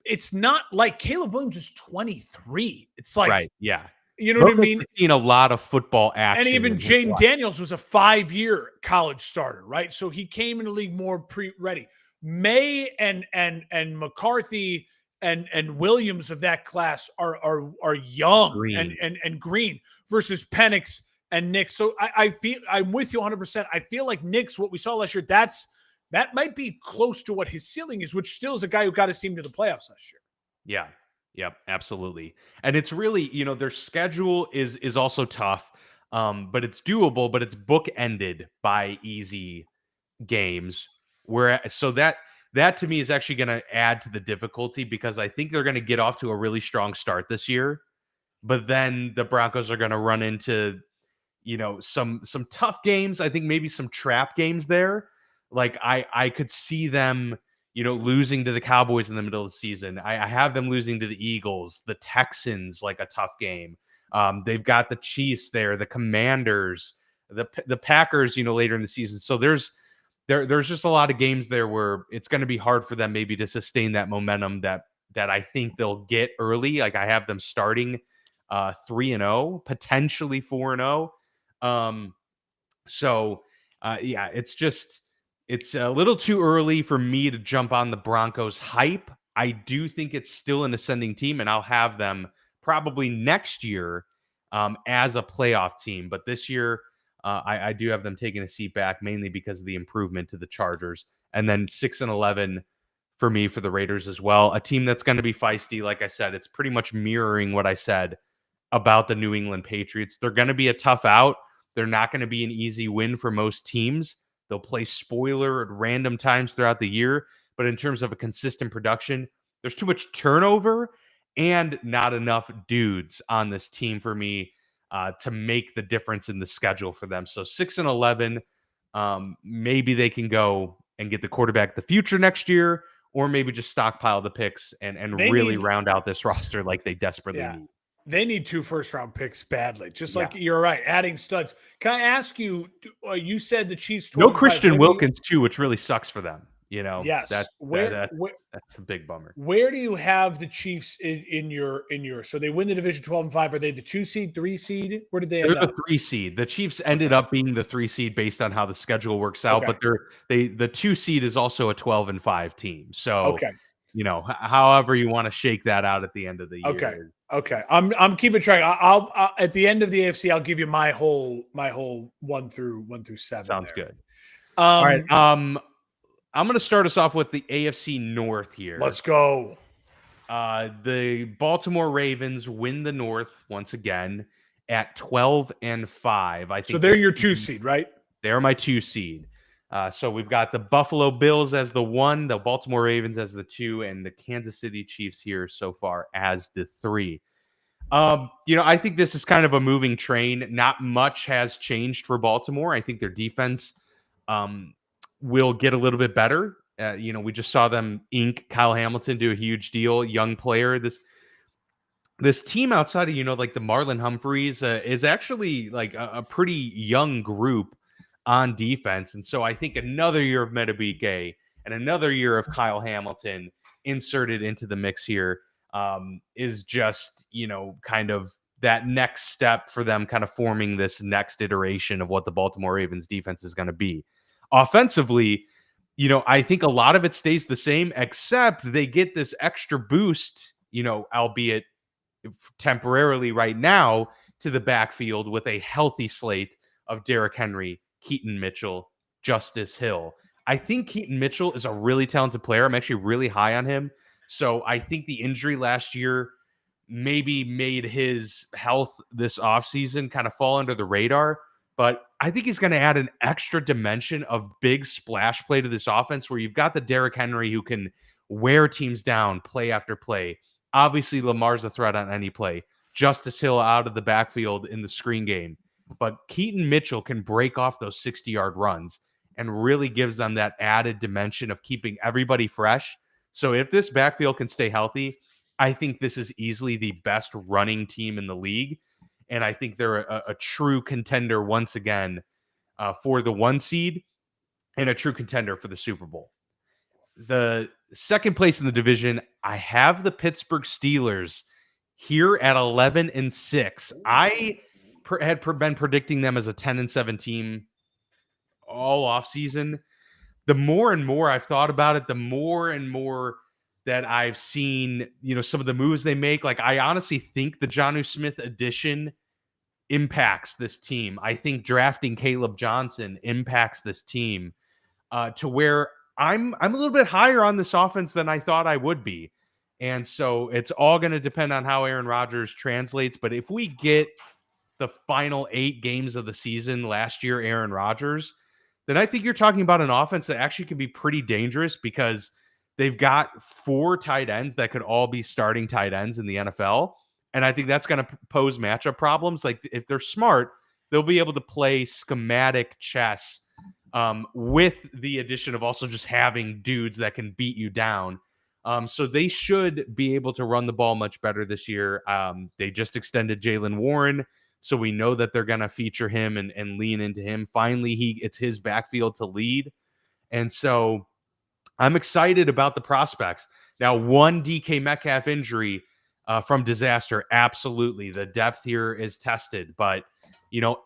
it's not like Caleb Williams is 23. It's like, right. Yeah. You know what I mean? Seen a lot of football action. And even Jaden Daniels was a 5-year college starter, right? So he came in the league more pre-ready. May and McCarthy and Williams of that class are young green. And green versus Penix and Nix. So I feel I'm with you 100%. I feel like Nix, what we saw last year, that might be close to what his ceiling is, which still is a guy who got his team to the playoffs last year. Yeah. Yep, absolutely. And it's really, their schedule is also tough, but it's doable, but it's bookended by easy games. So that to me is actually going to add to the difficulty, because I think they're going to get off to a really strong start this year, but then the Broncos are going to run into, some tough games. I think maybe some trap games there. Like I could see them, losing to the Cowboys in the middle of the season. I have them losing to the Eagles, the Texans, like a tough game. They've got the Chiefs there, the Commanders, the Packers, later in the season. So there's just a lot of games there where it's going to be hard for them maybe to sustain that momentum that I think they'll get early. Like I have them starting 3-0, potentially 4-0. Yeah, it's a little too early for me to jump on the Broncos hype. I do think it's still an ascending team, and I'll have them probably next year as a playoff team. But this year, I do have them taking a seat back, mainly because of the improvement to the Chargers. And then 6-11 for me for the Raiders as well. A team that's going to be feisty. Like I said, it's pretty much mirroring what I said about the New England Patriots. They're going to be a tough out. They're not going to be an easy win for most teams. They'll play spoiler at random times throughout the year. But in terms of a consistent production, there's too much turnover and not enough dudes on this team for me to make the difference in the schedule for them. So 6-11, maybe they can go and get the quarterback of the future next year, or maybe just stockpile the picks and They really need, round out this roster like they desperately yeah, need. they need 2 first-round picks badly. Just Yeah. like you're right, adding studs. Can I ask you? You said the Chiefs No 12-5. Christian Where do you? Wilkins too, which really sucks for them. Yes. That's a big bummer. Where do you have the Chiefs in your? So they win the division 12-5. Are they the 2 seed, 3 seed? Where did they They're end the up? 3 seed. The Chiefs ended Okay. up being the 3 seed based on how the schedule works out, Okay. but the 2 seed is also a 12-5 team. So, Okay. however you wanna shake that out at the end of the Okay. year. Okay. I'm keeping track. I'll at the end of the AFC, I'll give you my whole 1 through 7 Sounds there. good. All right, Um, I'm gonna start us off with the AFC North here. let's go. The Baltimore Ravens win the North once again at 12-5. I So think they're this your 2 team, seed, right? they're my 2 seed. So we've got the Buffalo Bills as the 1, the Baltimore Ravens as the 2, and the Kansas City Chiefs here so far as the 3. I think this is kind of a moving train. Not much has changed for Baltimore. I think their defense um, will get a little bit better. We just saw them ink Kyle Hamilton, do a huge deal, young player. This team outside of like the Marlon Humphreys is actually like a pretty young group on defense, and so I think another year of Metabike and another year of Kyle Hamilton inserted into the mix here is just kind of that next step for them, kind of forming this next iteration of what the Baltimore Ravens defense is going to be. Offensively, I think a lot of it stays the same, except they get this extra boost, albeit temporarily right now, to the backfield with a healthy slate of Derrick Henry, Keaton Mitchell, Justice Hill. I think Keaton Mitchell is a really talented player. I'm actually really high on him. So I think the injury last year maybe made his health this offseason kind of fall under the radar. But I think he's going to add an extra dimension of big splash play to this offense where you've got the Derrick Henry who can wear teams down play after play. Obviously, Lamar's a threat on any play. Justice Hill out of the backfield in the screen game. But Keaton Mitchell can break off those 60-yard runs and really gives them that added dimension of keeping everybody fresh. So if this backfield can stay healthy, I think this is easily the best running team in the league. And I think they're a true contender once again for the 1 seed and a true contender for the Super Bowl. The second place in the division, I have the Pittsburgh Steelers here at 11-6. I had been predicting them as a 10-7 team all offseason. The more and more I've thought about it, the more and more that I've seen, some of the moves they make. Like, I honestly think the Jonnu Smith addition impacts this team. I think drafting Caleb Johnson impacts this team to where I'm a little bit higher on this offense than I thought I would be. And so it's all going to depend on how Aaron Rodgers translates. But if we get the final 8 games of the season last year, Aaron Rodgers, then I think you're talking about an offense that actually can be pretty dangerous because they've got 4 tight ends that could all be starting tight ends in the NFL. And I think that's going to pose matchup problems. Like, if they're smart, they'll be able to play schematic chess with the addition of also just having dudes that can beat you down. So they should be able to run the ball much better this year. They just extended Jaylen Warren, so we know that they're going to feature him and lean into him. Finally, it's his backfield to lead. And so I'm excited about the prospects. Now, one DK Metcalf injury from disaster, absolutely. The depth here is tested. But,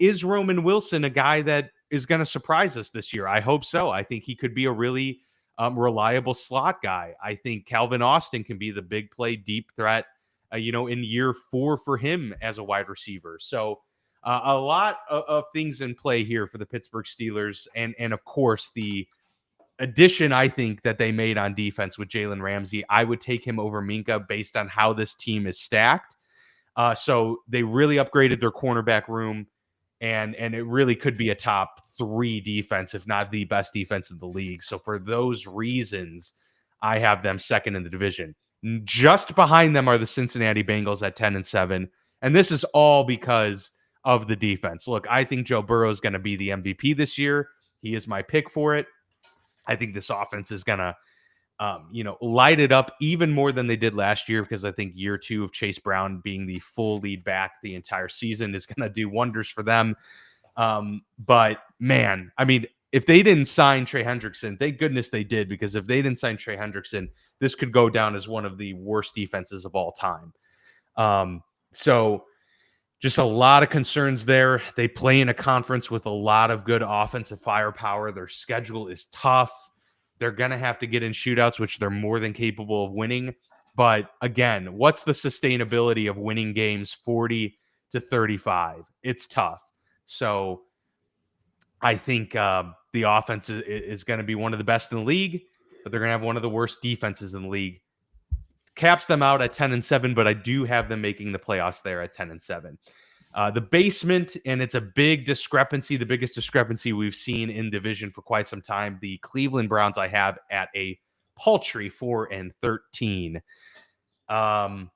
is Roman Wilson a guy that is going to surprise us this year? I hope so. I think he could be a really reliable slot guy. I think Calvin Austin can be the big play, deep threat, in year 4 for him as a wide receiver. So a lot of things in play here for the Pittsburgh Steelers. And of course, the addition I think that they made on defense with Jalen Ramsey, I would take him over Minka based on how this team is stacked. So they really upgraded their cornerback room, and it really could be a top 3 defense, if not the best defense in the league. So for those reasons, I have them second in the division. Just behind them are the Cincinnati Bengals at 10-7, and this is all because of the defense. Look, I think Joe Burrow is going to be the MVP this year. He is my pick for it. I think this offense is going to light it up even more than they did last year, because I think year 2 of Chase Brown being the full lead back the entire season is going to do wonders for them. But man, I mean, if they didn't sign Trey Hendrickson, thank goodness they did, because if they didn't sign Trey Hendrickson, this could go down as one of the worst defenses of all time. So just a lot of concerns there. They play in a conference with a lot of good offensive firepower. Their schedule is tough. They're going to have to get in shootouts, which they're more than capable of winning. But again, what's the sustainability of winning games 40-35? It's tough. So I think the offense is going to be one of the best in the league, but they're going to have one of the worst defenses in the league. Caps them out at 10-7, but I do have them making the playoffs there at 10-7. The basement, and it's a big discrepancy, the biggest discrepancy we've seen in division for quite some time. The Cleveland Browns I have at a paltry 4-13. And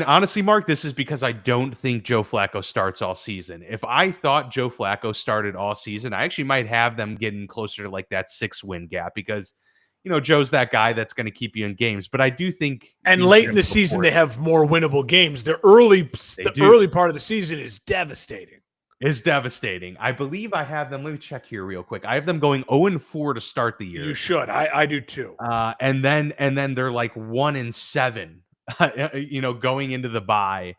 honestly, Mark, this is because I don't think Joe Flacco starts all season. If I thought Joe Flacco started all season, I actually might have them getting closer to like that 6-win gap, because Joe's that guy that's going to keep you in games. But I do think, and late in the season, they have more winnable games. The early part of the season is devastating. I believe I have them. Let me check here real quick. I have them going 0-4 to start the year. You should. I do too. And then they're like 1-7, going into the bye.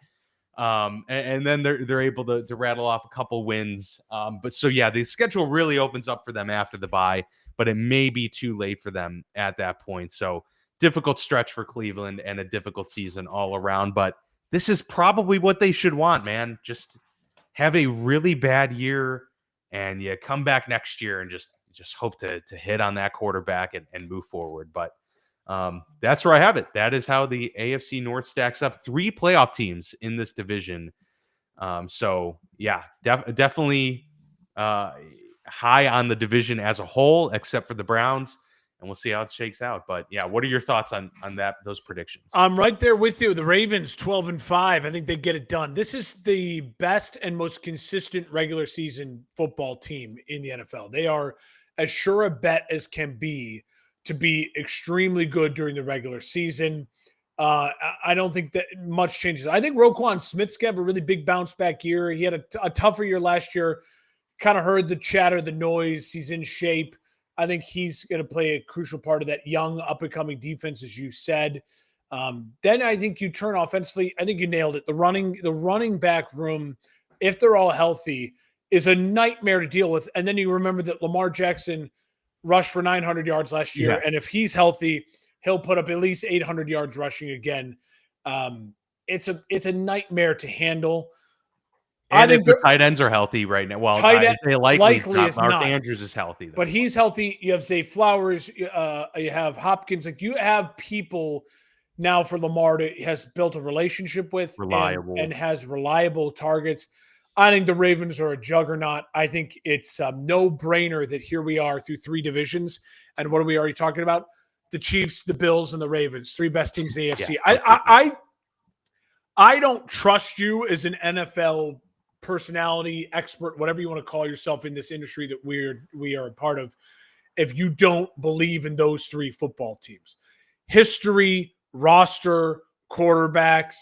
And then they're able to rattle off a couple wins. But so yeah, the schedule really opens up for them after the bye, but it may be too late for them at that point. So difficult stretch for Cleveland and a difficult season all around. But this is probably what they should want, man. Just have a really bad year, and you come back next year and just hope to hit on that quarterback and move forward. But that's where I have it. That is how the AFC North stacks up. 3 playoff teams in this division. So yeah, definitely high on the division as a whole, except for the Browns, and we'll see how it shakes out. But yeah, what are your thoughts on those predictions? I'm right there with you. The Ravens 12-5. I think they get it done. This is the best and most consistent regular season football team in the NFL. They are as sure a bet as can be to be extremely good during the regular season. I don't think that much changes. I think Roquan Smith's going to have a really big bounce back year. He had a tougher year last year. Kind of heard the chatter, the noise. He's in shape. I think he's going to play a crucial part of that young up-and-coming defense, as you said. Then I think you turn offensively. I think you nailed it. The running back room, if they're all healthy, is a nightmare to deal with. And then you remember that Lamar Jackson rushed for 900 yards last year. Yeah. And if he's healthy, he'll put up at least 800 yards rushing again. It's a nightmare to handle. And I think the tight ends are healthy right now. Well, they likely is not. Mark Andrews is healthy, though. But he's healthy. You have Zay Flowers. You have Hopkins. Like, you have people now for Lamar has built a relationship with, and has reliable targets. I think the Ravens are a juggernaut. I think it's a no-brainer that here we are through 3 divisions. And what are we already talking about? The Chiefs, the Bills, and the Ravens, 3 best teams in the AFC. Yeah, I don't trust you as an NFL personality expert, whatever you want to call yourself in this industry that we are a part of, if you don't believe in those 3 football teams. History, roster, quarterbacks,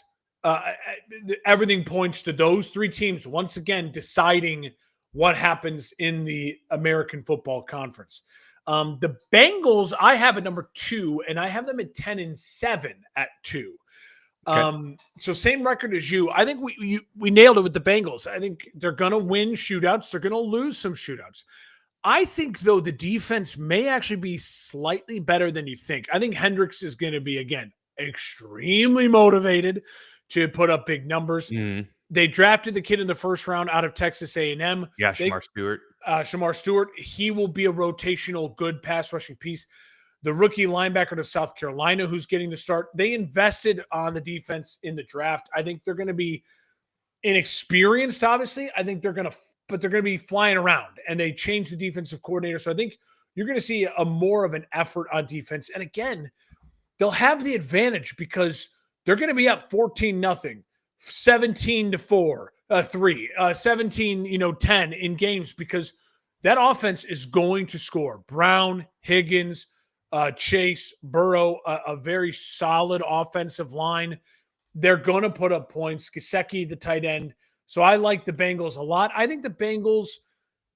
everything points to those 3 teams once again deciding what happens in the American Football Conference. The Bengals, I have at number 2, and I have them at 10-7 at 2. Okay. So same record as you. I think we nailed it with the Bengals. I think they're going to win shootouts. They're going to lose some shootouts. I think, though, the defense may actually be slightly better than you think. I think Hendricks is going to be, again, extremely motivated to put up big numbers. Mm. They drafted the kid in the first round out of Texas A&M. Yeah, Shamar Stewart. Shamar Stewart. He will be a rotational, good pass rushing piece. The rookie linebacker of South Carolina, who's getting the start. They invested on the defense in the draft. I think they're going to be inexperienced, obviously. I think they're going to be flying around, and they changed the defensive coordinator. So I think you're going to see a more of an effort on defense. And again, they'll have the advantage because they're going to be up 14-0, 17-4, 3, 17-10 in games, because that offense is going to score. Brown, Higgins, Chase, Burrow, a very solid offensive line. They're going to put up points. Gesicki, the tight end. So I like the Bengals a lot. I think the Bengals,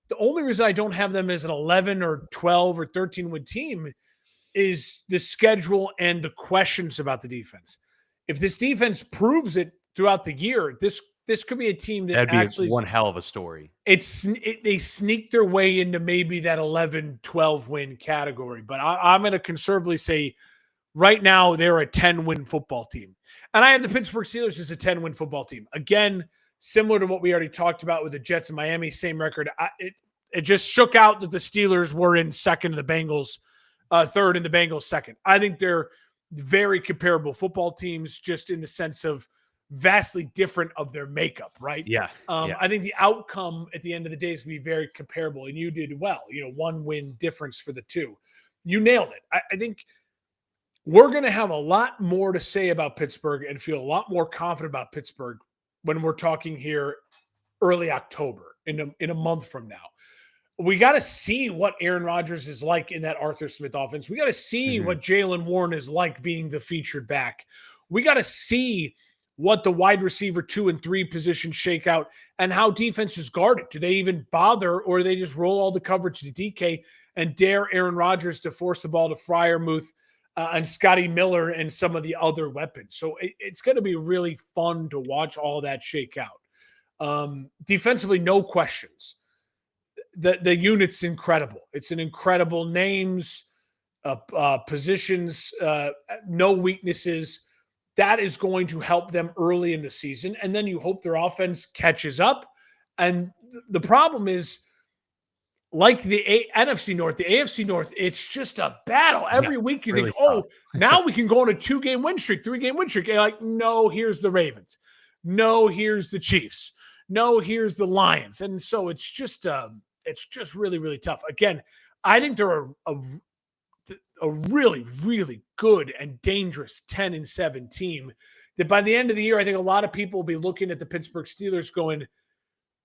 the only reason I don't have them as an 11 or 12 or 13 win team is the schedule and the questions about the defense. If this defense proves it throughout the year, this could be a team that That'd be actually one hell of a story. they sneak their way into maybe that 11, 12 win category. But I'm going to conservatively say right now they're a 10-win football team. And I have the Pittsburgh Steelers as a 10-win football team. Again, similar to what we already talked about with the Jets and Miami, same record. It just shook out that the Steelers were in second to the Bengals, third and the Bengals second. I think they're very comparable football teams just in the sense of vastly different of their makeup, right? Yeah. I think the outcome at the end of the day is going to be very comparable, and you did well. 1-win difference for the two. You nailed it. I think we're going to have a lot more to say about Pittsburgh and feel a lot more confident about Pittsburgh when we're talking here early October, in a month from now. We got to see what Aaron Rodgers is like in that Arthur Smith offense. We got to see what Jaylen Warren is like being the featured back. We got to see what the wide receiver 2 and 3 positions shake out and how defenses guard it. Do they even bother, or do they just roll all the coverage to DK and dare Aaron Rodgers to force the ball to Freiermuth and Scotty Miller and some of the other weapons? So it's going to be really fun to watch all that shake out. Defensively, no questions. The unit's incredible. It's an incredible names, positions, no weaknesses. That is going to help them early in the season. And then you hope their offense catches up. And the problem is, like the NFC North, the AFC North, it's just a battle. Every week you really think, now we can go on a 2-game win streak, 3-game win streak. And you're like, no, here's the Ravens. No, here's the Chiefs. No, here's the Lions. And so it's just really, really tough. Again, I think they're a really, really good and dangerous 10-7 team that by the end of the year, I think a lot of people will be looking at the Pittsburgh Steelers going,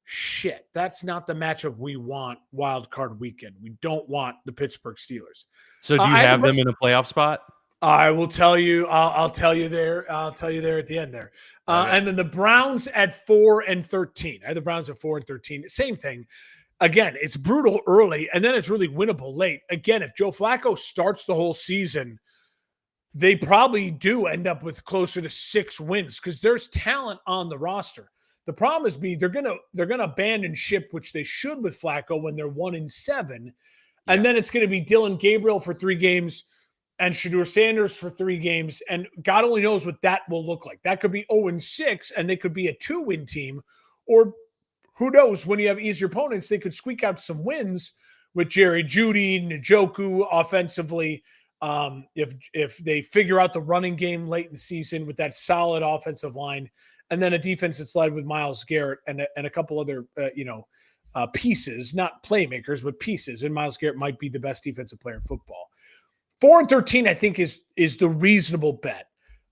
shit, that's not the matchup we want wild card weekend. We don't want the Pittsburgh Steelers. So do you have them in a playoff spot? I will tell you. I'll tell you there. I'll tell you there at the end there. Okay. And then the Browns at 4-13. I had the Browns at 4-13. Same thing. Again, it's brutal early, and then it's really winnable late. Again, if Joe Flacco starts the whole season, they probably do end up with closer to 6 wins because there's talent on the roster. The problem is they're gonna abandon ship, which they should with Flacco when they're 1-7, and then it's gonna be Dylan Gabriel for 3 games and Shedeur Sanders for 3 games, and God only knows what that will look like. That could be 0-6, and they could be a 2-win team, or who knows, when you have easier opponents, they could squeak out some wins with Jerry Jeudy, Njoku offensively. If they figure out the running game late in the season with that solid offensive line, and then a defense that's led with Myles Garrett and a couple other pieces, not playmakers, but pieces. And Myles Garrett might be the best defensive player in football. 4-13, I think, is the reasonable bet.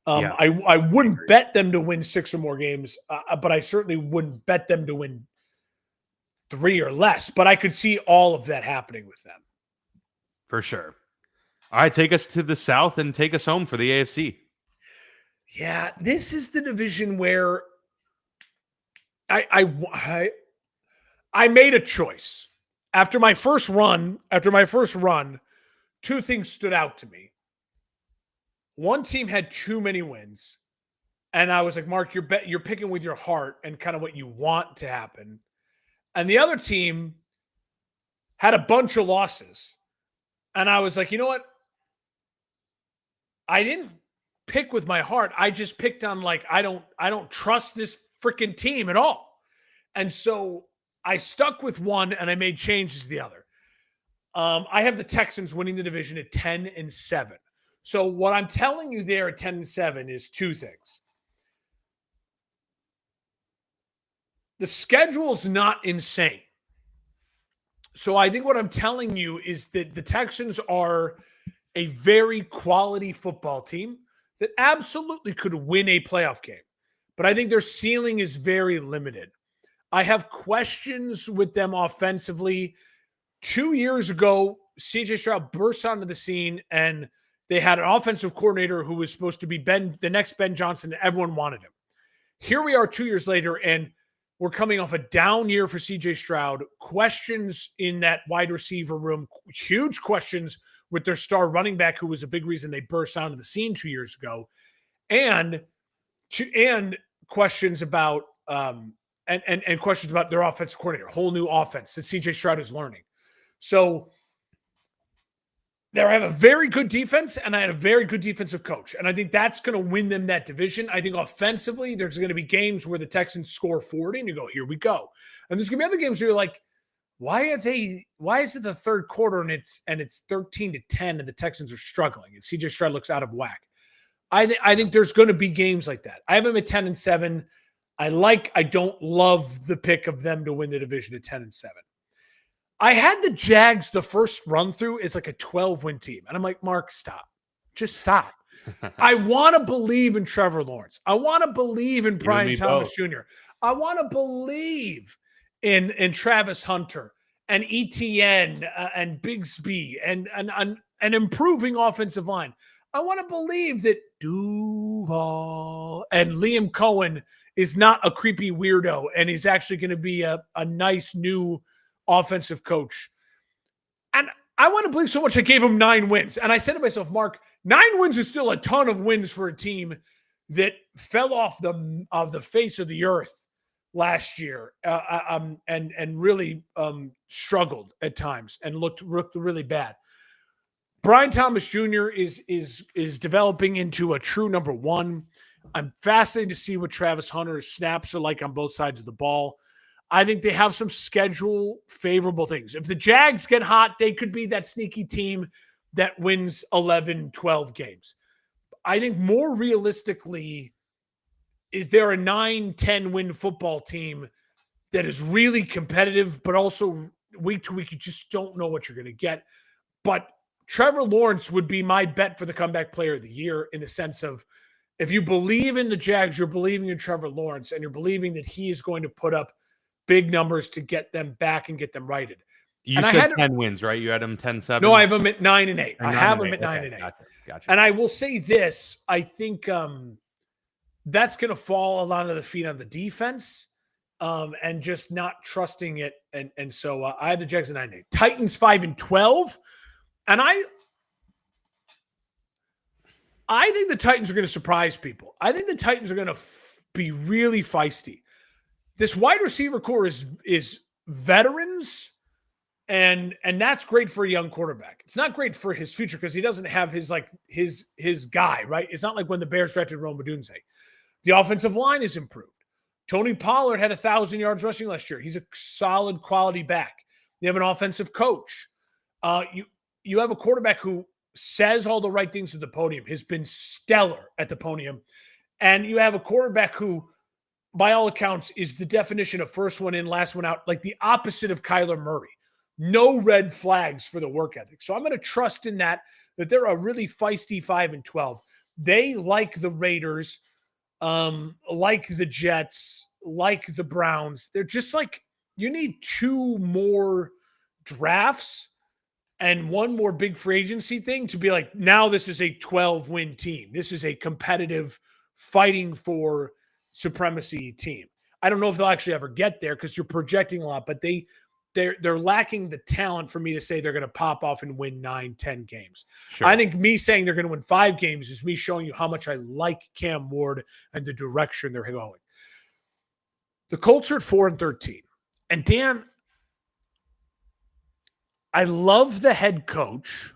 I wouldn't bet them to win 6 or more games, but I certainly wouldn't bet them to win 3 or less. But I could see all of that happening with them. For sure. All right, take us to the South and take us home for the AFC. Yeah, this is the division where I made a choice. After my first run, 2 things stood out to me. One team had too many wins, and I was like, Mark, you're picking with your heart and kind of what you want to happen. And the other team had a bunch of losses, and I was like, you know what? I didn't pick with my heart. I just picked on I don't trust this freaking team at all. And so I stuck with one and I made changes to the other. I have the Texans winning the division at 10-7. So what I'm telling you there at 10-7 is 2 things. The schedule's not insane. So I think what I'm telling you is that the Texans are a very quality football team that absolutely could win a playoff game. But I think their ceiling is very limited. I have questions with them offensively. 2 years ago, CJ Stroud bursts onto the scene, and they had an offensive coordinator who was supposed to be the next Ben Johnson, and everyone wanted him. Here we are 2 years later, and we're coming off a down year for CJ Stroud. Questions in that wide receiver room, huge questions with their star running back, who was a big reason they burst onto the scene 2 years ago, and questions about and questions about their offensive coordinator, whole new offense that CJ Stroud is learning. So I have a very good defense, and I had a very good defensive coach. And I think that's going to win them that division. I think offensively, there's going to be games where the Texans score 40, and you go, here we go. And there's going to be other games where you're like, why is it the third quarter and it's 13-10 and the Texans are struggling and CJ Stroud looks out of whack? I think there's going to be games like that. I have them at 10-7. I don't love the pick of them to win the division at 10-7. I had the Jags the first run through is like a 12-win team. And I'm like, Mark, stop. Just stop. I want to believe in Trevor Lawrence. I want to believe in Brian Thomas Jr. I want to believe in Travis Hunter and ETN and Bigsby and an improving offensive line. I want to believe that Duval and Liam Cohen is not a creepy weirdo and he's actually going to be a nice new offensive coach. And I want to believe so much I gave him 9 wins. And I said to myself, Mark, 9 wins is still a ton of wins for a team that fell off the face of the earth last year and really struggled at times and looked really bad. Brian Thomas Jr. is developing into a true number one. I'm fascinated to see what Travis Hunter's snaps are like on both sides of the ball. I think they have some schedule favorable things. If the Jags get hot, they could be that sneaky team that wins 11, 12 games. I think more realistically, is there a 9-10 win football team that is really competitive, but also week to week, you just don't know what you're going to get. But Trevor Lawrence would be my bet for the comeback player of the year in the sense of if you believe in the Jags, you're believing in Trevor Lawrence and you're believing that he is going to put up big numbers to get them back and get them righted. You said 10 wins, right? You had them 10-7? No, I have them at 9-8. I have them at 9-8. Gotcha. And I will say this, I think that's going to fall a lot of the feet on the defense and just not trusting it. And so I have the Jags at 9-8. Titans 5-12. And I think the Titans are going to surprise people. I think the Titans are going to be really feisty. This wide receiver core is veterans, and that's great for a young quarterback. It's not great for his future because he doesn't have his guy, right? It's not like when the Bears drafted Rome Odunze. The offensive line is improved. Tony Pollard had 1,000 yards rushing last year. He's a solid quality back. They have an offensive coach. You have a quarterback who says all the right things at the podium, has been stellar at the podium. And you have a quarterback who, by all accounts, is the definition of first one in, last one out, like the opposite of Kyler Murray. No red flags for the work ethic. So I'm going to trust in that they're a really feisty 5-12. They, like the Raiders, like the Jets, like the Browns, they're just like, you need 2 more drafts and 1 more big free agency thing to be like, now this is a 12-win team. This is a competitive, fighting for supremacy team. I don't know if they'll actually ever get there because you're projecting a lot, but they're lacking the talent for me to say they're going to pop off and win 9-10 games. Sure. I think me saying they're going to win 5 games is me showing you how much I like Cam Ward and the direction they're going. The Colts are at 4-13. And Dan, I love the head coach.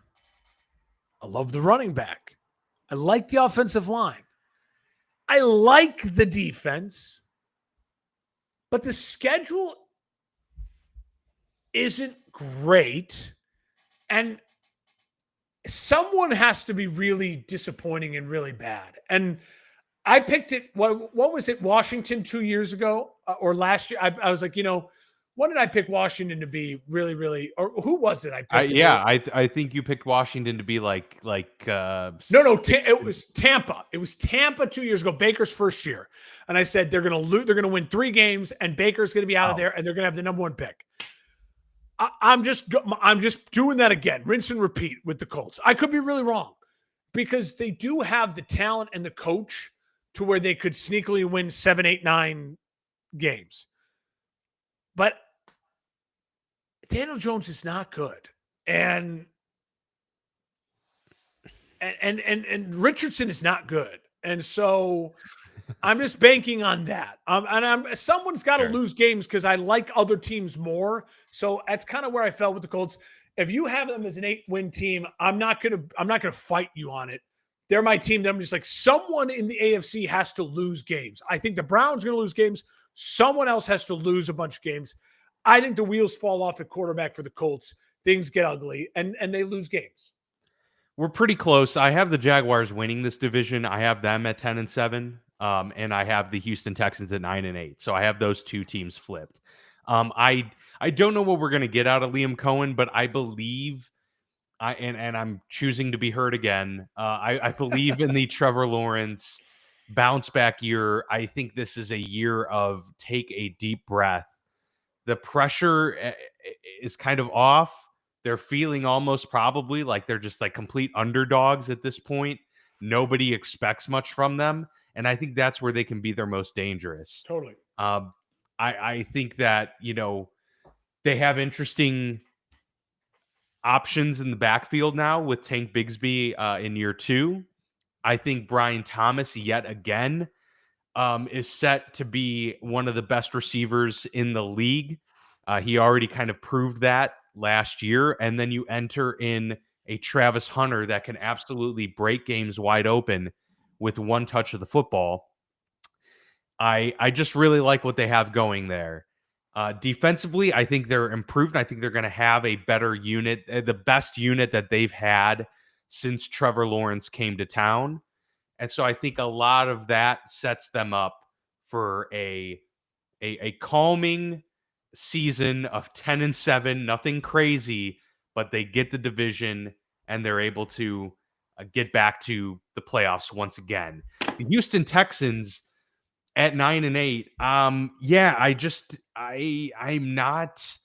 I love the running back. I like the offensive line. I like the defense. But the schedule isn't great. And someone has to be really disappointing and really bad. And I picked it. What was it? Washington 2 years ago or last year? I was like, when did I pick Washington to be really, really, or who was it I picked? I think you picked Washington to be like no, it was Tampa. It was Tampa 2 years ago, Baker's first year. And I said, they're going to win 3 games and Baker's going to be out of there and they're going to have the number 1 pick. I'm just doing that again, rinse and repeat with the Colts. I could be really wrong because they do have the talent and the coach to where they could sneakily win 7, 8, 9 games. But Daniel Jones is not good. And Richardson is not good. And so I'm just banking on that. Someone's got to Sure. lose games because I like other teams more. So that's kind of where I fell with the Colts. If you have them as an 8-win team, I'm not gonna fight you on it. They're my team. I'm just like, someone in the AFC has to lose games. I think the Browns are gonna lose games. Someone else has to lose a bunch of games. I think the wheels fall off at quarterback for the Colts. Things get ugly and they lose games. We're pretty close. I have the Jaguars winning this division. I have them at 10-7. And I have the Houston Texans at 9-8. So I have those two teams flipped. I don't know what we're gonna get out of Liam Cohen, but I believe and I'm choosing to be heard again. I believe in the Trevor Lawrence bounce back year. I think this is a year of take a deep breath. The pressure is kind of off. They're feeling almost probably like they're just like complete underdogs at this point. Nobody expects much from them. And I think that's where they can be their most dangerous. Totally. Um, I think that, they have interesting options in the backfield now with Tank Bigsby in year 2. I think Brian Thomas yet again is set to be one of the best receivers in the league. He already kind of proved that last year. And then you enter in a Travis Hunter that can absolutely break games wide open with one touch of the football. I just really like what they have going there. Defensively, I think they're improved. I think they're going to have a better unit, the best unit that they've had since Trevor Lawrence came to town. And so I think a lot of that sets them up for a calming season of 10-7, nothing crazy, but they get the division and they're able to get back to the playoffs once again. The Houston Texans at 9-8. Yeah, I'm not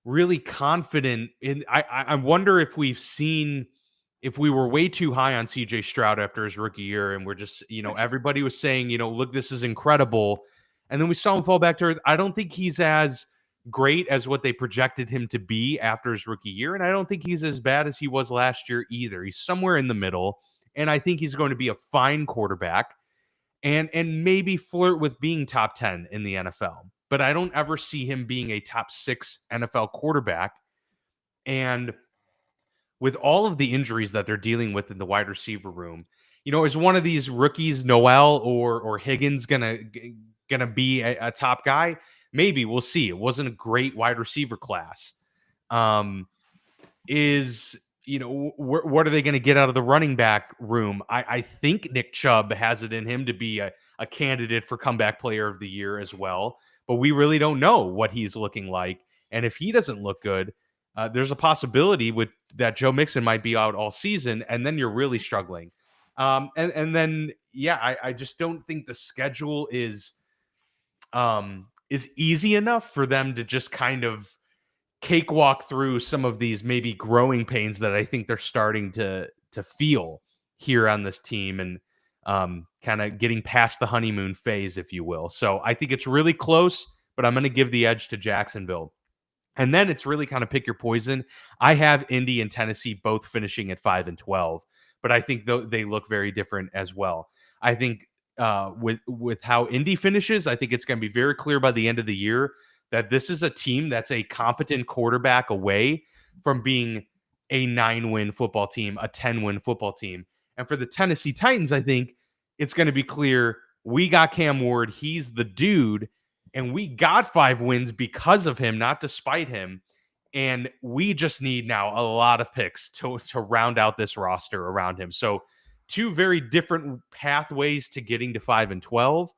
really confident in. I wonder if if we were way too high on CJ Stroud after his rookie year, and we're just, everybody was saying, look, this is incredible. And then we saw him fall back to earth. I don't think he's as great as what they projected him to be after his rookie year. And I don't think he's as bad as he was last year either. He's somewhere in the middle. And I think he's going to be a fine quarterback and maybe flirt with being top 10 in the NFL. But I don't ever see him being a top 6 NFL quarterback. And with all of the injuries that they're dealing with in the wide receiver room, is one of these rookies, Noel or Higgins, gonna be a top guy? Maybe. We'll see. It wasn't a great wide receiver class. What are they going to get out of the running back room? I think Nick Chubb has it in him to be a candidate for comeback player of the year as well, but we really don't know what he's looking like. And if he doesn't look good, there's a possibility that Joe Mixon might be out all season, and then you're really struggling. And then, yeah, I just don't think the schedule is easy enough for them to just kind of cakewalk through some of these maybe growing pains that I think they're starting to feel here on this team, and kind of getting past the honeymoon phase, if you will. So I think it's really close, but I'm going to give the edge to Jacksonville. And then it's really kind of pick your poison. I have Indy and Tennessee both finishing at 5-12, but I think they look very different as well. I think with how Indy finishes, I think it's going to be very clear by the end of the year that this is a team that's a competent quarterback away from being a 9-win football team, a 10-win football team. And for the Tennessee Titans, I think it's going to be clear we got Cam Ward. He's the dude. And we got 5 wins because of him, not despite him. And we just need now a lot of picks to round out this roster around him. So 2 very different pathways to getting to 5-12.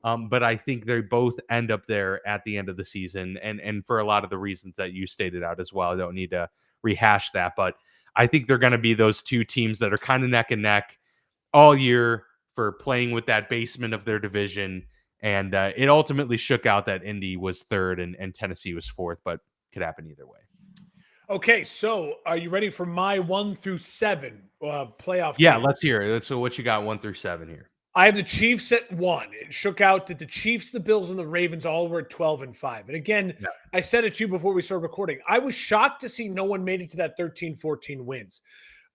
But I think they both end up there at the end of the season. And for a lot of the reasons that you stated out as well, I don't need to rehash that. But I think they're going to be those 2 teams that are kind of neck and neck all year for playing with that basement of their division. And it ultimately shook out that Indy was 3rd and Tennessee was 4th, but could happen either way. Okay, so are you ready for my 1 through 7 playoff Yeah, teams? let's hear it. So what you got 1 through 7 here? I have the Chiefs at 1. It shook out that the Chiefs, the Bills, and the Ravens all were at 12-5. And again, Yeah, I said it to you before we started recording. I was shocked to see no one made it to that 13-14 wins.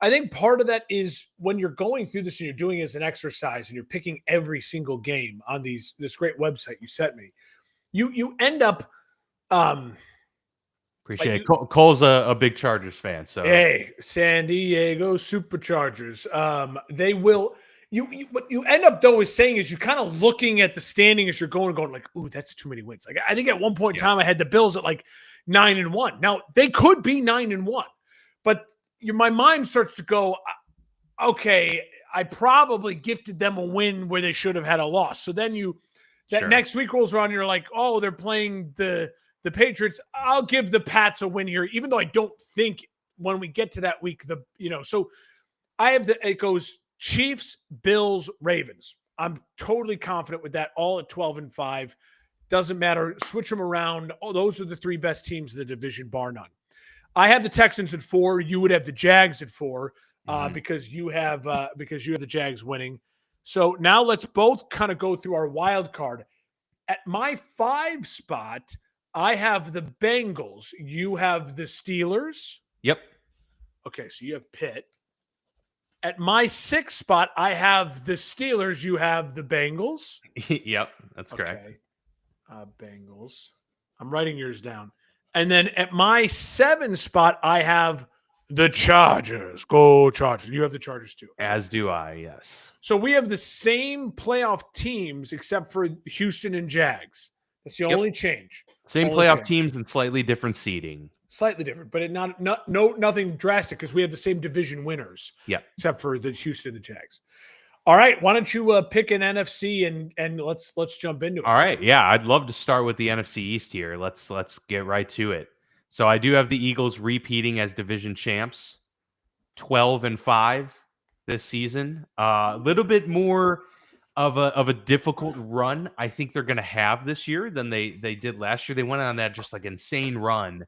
I think part of that is when you're going through this and you're doing it as an exercise and you're picking every single game on this great website you sent me, you end up um like appreciate it. Cole's a big Chargers fan, so hey, San Diego Superchargers. They will. What you end up though is saying is you kind of looking at the standing as you're going like, ooh, that's too many wins. Like I think at one point in yeah, time I had the Bills at like 9-1. Now they could be 9-1, but my mind starts to go, okay, I probably gifted them a win where they should have had a loss. So then that sure. next week rolls around, and you're like, oh, they're playing the Patriots. I'll give the Pats a win here, even though I don't think when we get to that week, so I have it goes Chiefs, Bills, Ravens. I'm totally confident with that, all at 12-5. Doesn't matter. Switch them around. Oh, those are the three best teams in the division, bar none. I have the Texans at 4. You would have the Jags at 4 Mhm. because you have the Jags winning. So now let's both kind of go through our wild card. At my 5 spot, I have the Bengals. You have the Steelers. Yep. Okay, so you have Pitt. At my 6 spot, I have the Steelers. You have the Bengals. Yep, that's correct. Okay, Bengals. I'm writing yours down. And then at my 7 spot, I have the Chargers. Go Chargers. You have the Chargers too. As do I, yes. So we have the same playoff teams except for Houston and Jags. That's the Yep. only change. Same Only playoff change. teams and slightly different seeding. Slightly different, but nothing drastic because we have the same division winners. Yeah. Except for the Houston and the Jags. All right, why don't you pick an NFC and let's jump into it. All right. Yeah, I'd love to start with the NFC East here. Let's get right to it. So I do have the Eagles repeating as division champs, 12-5 this season. A little bit more of a difficult run I think they're going to have this year than they did last year. They went on that just like insane run.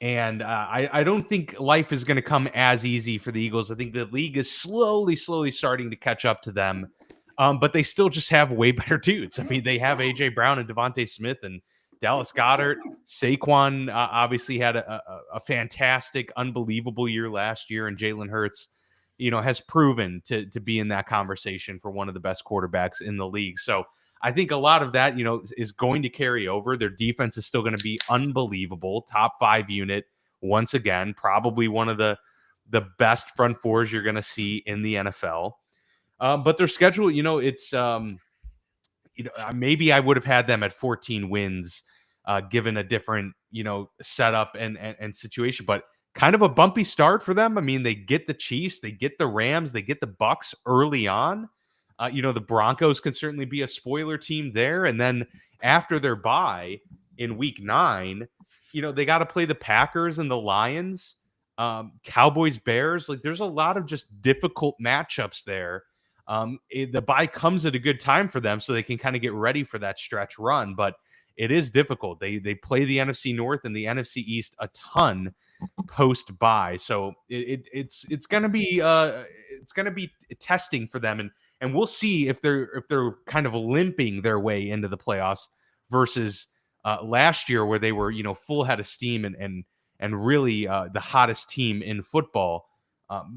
And I don't think life is going to come as easy for the Eagles. I think the league is slowly starting to catch up to them. But they still just have way better dudes. I mean, they have A.J. Brown and Devontae Smith and Dallas Goedert. Saquon obviously had a fantastic, unbelievable year last year. And Jalen Hurts, has proven to be in that conversation for one of the best quarterbacks in the league. So I think a lot of that, is going to carry over. Their defense is still going to be unbelievable. Top 5 unit once again, probably one of the best front fours you're going to see in the NFL. But their schedule, it's maybe I would have had them at 14 wins, given a different setup and situation. But kind of a bumpy start for them. I mean, they get the Chiefs, they get the Rams, they get the Bucks early on. The Broncos can certainly be a spoiler team there. And then after their bye in week 9, they got to play the Packers and the Lions, Cowboys, Bears. Like there's a lot of just difficult matchups there. The bye comes at a good time for them so they can kind of get ready for that stretch run. But it is difficult. They play the NFC North and the NFC East a ton post bye. So it's going to be testing for them. And we'll see if they're kind of limping their way into the playoffs versus last year where they were full head of steam and really the hottest team in football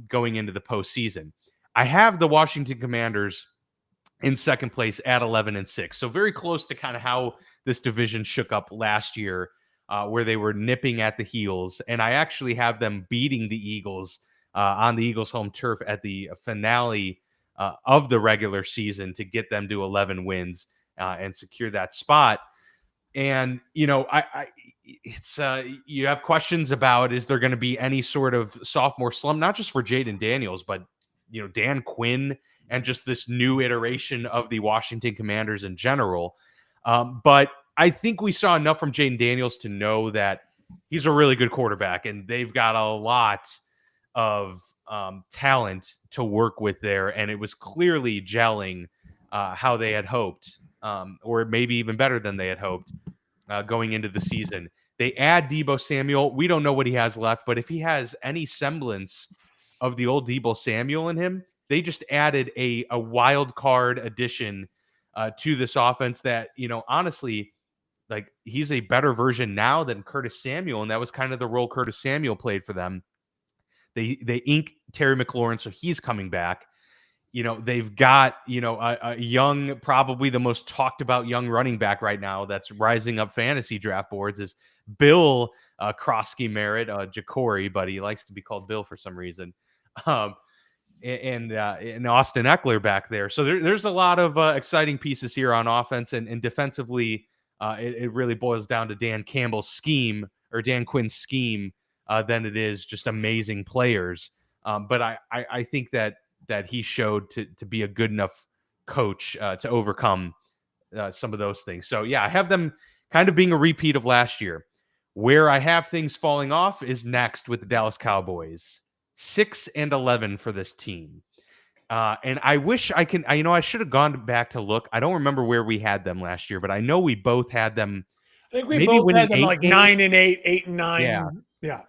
going into the postseason. I have the Washington Commanders in second place at 11-6, so very close to kind of how this division shook up last year, where they were nipping at the heels. And I actually have them beating the Eagles on the Eagles' home turf at the finale of the regular season to get them to 11 wins and secure that spot. And it's you have questions about, is there going to be any sort of sophomore slump, not just for Jaden Daniels, but Dan Quinn and just this new iteration of the Washington Commanders in general. But I think we saw enough from Jaden Daniels to know that he's a really good quarterback, and they've got a lot of talent to work with there, and it was clearly gelling how they had hoped, or maybe even better than they had hoped going into the season. They add Deebo Samuel. We don't know what he has left, but if he has any semblance of the old Deebo Samuel in him, they just added a wild card addition to this offense that, honestly, like, he's a better version now than Curtis Samuel, and that was kind of the role Curtis Samuel played for them. They ink Terry McLaurin, so he's coming back. They've got, a young, probably the most talked about young running back right now that's rising up fantasy draft boards is Bill Krosky Merritt, Jacory, but he likes to be called Bill for some reason. And Austin Eckler back there. So there's a lot of exciting pieces here on offense, and defensively, it really boils down to Dan Campbell's scheme, or Dan Quinn's scheme, than it is just amazing players. But I think that he showed to be a good enough coach to overcome some of those things. So yeah, I have them kind of being a repeat of last year. Where I have things falling off is next with the Dallas Cowboys. 6-11 for this team. And I wish I should have gone back to look. I don't remember where we had them last year, but I know we both had them. I think we both had them like 9-8, 8-9. Yeah.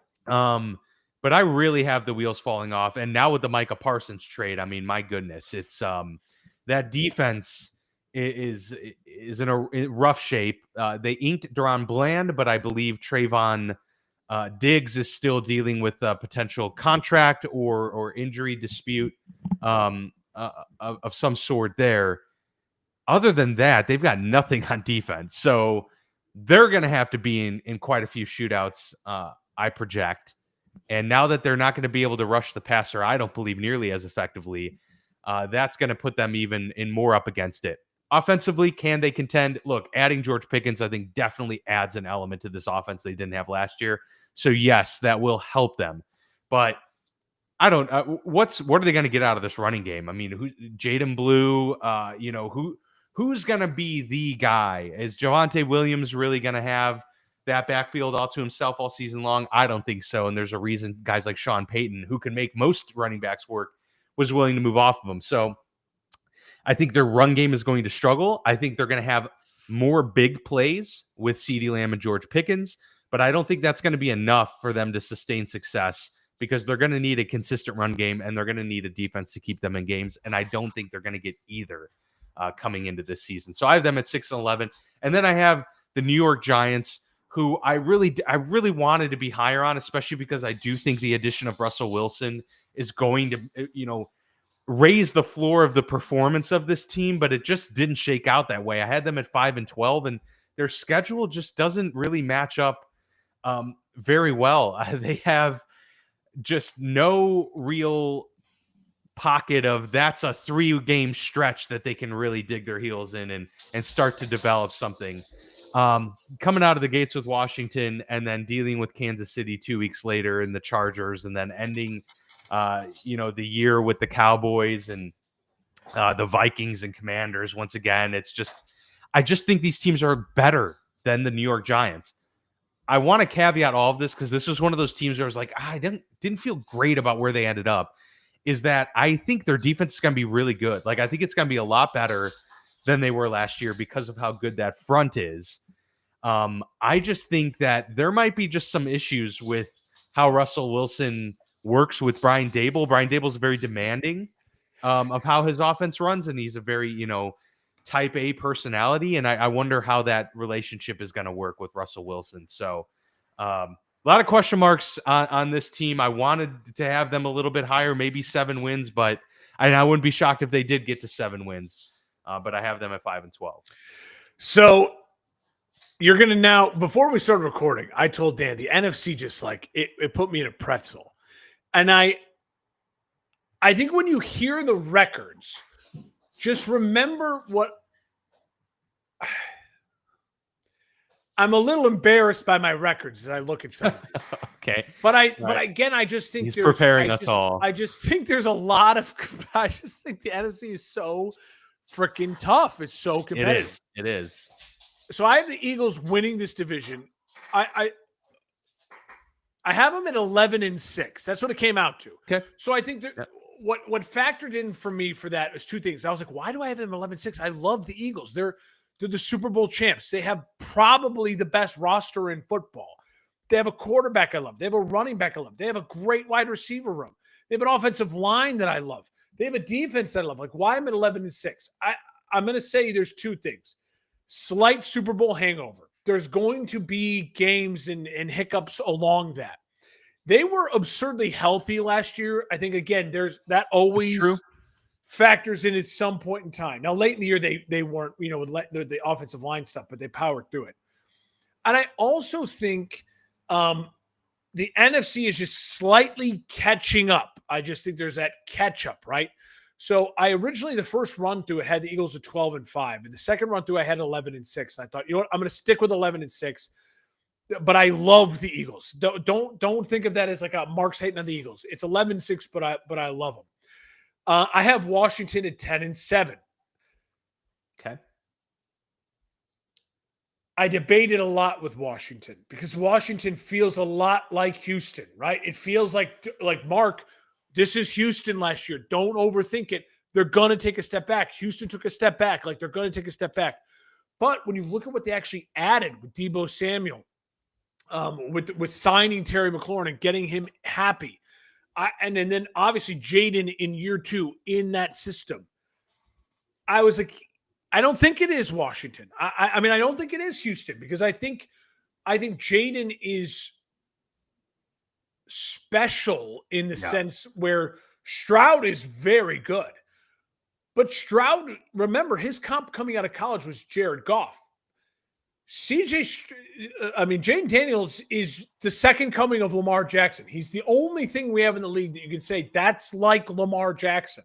But I really have the wheels falling off. And now with the Micah Parsons trade, I mean, my goodness, it's that defense is in a rough shape. They inked Deron Bland, but I believe Trayvon Diggs is still dealing with a potential contract or injury dispute of some sort there. Other than that, they've got nothing on defense. So they're going to have to be in quite a few shootouts, I project. And now that they're not going to be able to rush the passer, I don't believe nearly as effectively, that's going to put them even in more up against it. Offensively, can they contend? Look, adding George Pickens, I think, definitely adds an element to this offense they didn't have last year. So yes, that will help them. But I don't. What are they going to get out of this running game? I mean, Jaden Blue? Who's going to be the guy? Is Javonte Williams really going to have that backfield all to himself all season long? I don't think so. And there's a reason guys like Sean Payton, who can make most running backs work, was willing to move off of him. So I think their run game is going to struggle. I think they're going to have more big plays with CeeDee Lamb and George Pickens, but I don't think that's going to be enough for them to sustain success, because they're going to need a consistent run game and they're going to need a defense to keep them in games. And I don't think they're going to get either coming into this season. So I have them at 6-11. And then I have the New York Giants, who I really wanted to be higher on, especially because I do think the addition of Russell Wilson is going to, raise the floor of the performance of this team, but it just didn't shake out that way. I had them at 5-12, and their schedule just doesn't really match up very well. They have just no real pocket of that's a 3-game stretch that they can really dig their heels in and start to develop something. Coming out of the gates with Washington and then dealing with Kansas City 2 weeks later and the Chargers, and then ending the year with the Cowboys and the Vikings and Commanders. Once again, I just think these teams are better than the New York Giants. I want to caveat all of this because this was one of those teams where I was like, I didn't feel great about where they ended up, is that I think their defense is going to be really good. Like, I think it's going to be a lot better than they were last year because of how good that front is. I just think that there might be just some issues with how Russell Wilson works with Brian Daboll. Brian Daboll's very demanding of how his offense runs, and he's a very, type A personality. And I wonder how that relationship is going to work with Russell Wilson. So a lot of question marks on this team. I wanted to have them a little bit higher, maybe 7 wins, but I wouldn't be shocked if they did get to 7 wins. But I have them at 5-12. So you're going to now, before we started recording, I told Dan the NFC just like it put me in a pretzel. And I think when you hear the records, just remember what I'm a little embarrassed by my records as I look at some of these. Okay. But again, I just think he's preparing us all. I just think there's a lot of, I just think the NFC is so freaking tough. It's so competitive. It is. So I have the Eagles winning this division. I have them at 11-6. That's what it came out to. Okay. So I think that what factored in for me for that was 2 things. I was like, why do I have them 11-6? I love the Eagles. They're the Super Bowl champs. They have probably the best roster in football. They have a quarterback I love. They have a running back I love. They have a great wide receiver room. They have an offensive line that I love. They have a defense that I love. Like, why am I 11-6? I'm going to say there's two things. Slight Super Bowl hangover. There's going to be games and hiccups along that. They were absurdly healthy last year. I think, again, there's that always factors in at some point in time. Now, late in the year, they weren't, with the offensive line stuff, but they powered through it. And I also think the NFC is just slightly catching up. I just think there's that catch up, right? So I originally, the first run through it had the Eagles at 12-5. And the second run through I had 11-6. And I thought, you know what, I'm going to stick with 11-6. But I love the Eagles. Don't think of that as like a Mark's hating on the Eagles. It's 11-6, but I love them. I have Washington at 10-7. Okay. I debated a lot with Washington because Washington feels a lot like Houston, right? It feels like Mark, this is Houston last year. Don't overthink it. They're going to take a step back. Houston took a step back. Like, they're going to take a step back. But when you look at what they actually added with Deebo Samuel, with signing Terry McLaurin and getting him happy, and then obviously Jaden in year 2 in that system, I was like, I don't think it is Washington. I mean, I don't think it is Houston because I think Jaden is special in the sense where Stroud is very good. But Stroud, remember, his comp coming out of college was Jared Goff. Jayden Daniels is the second coming of Lamar Jackson. He's the only thing we have in the league that you can say that's like Lamar Jackson.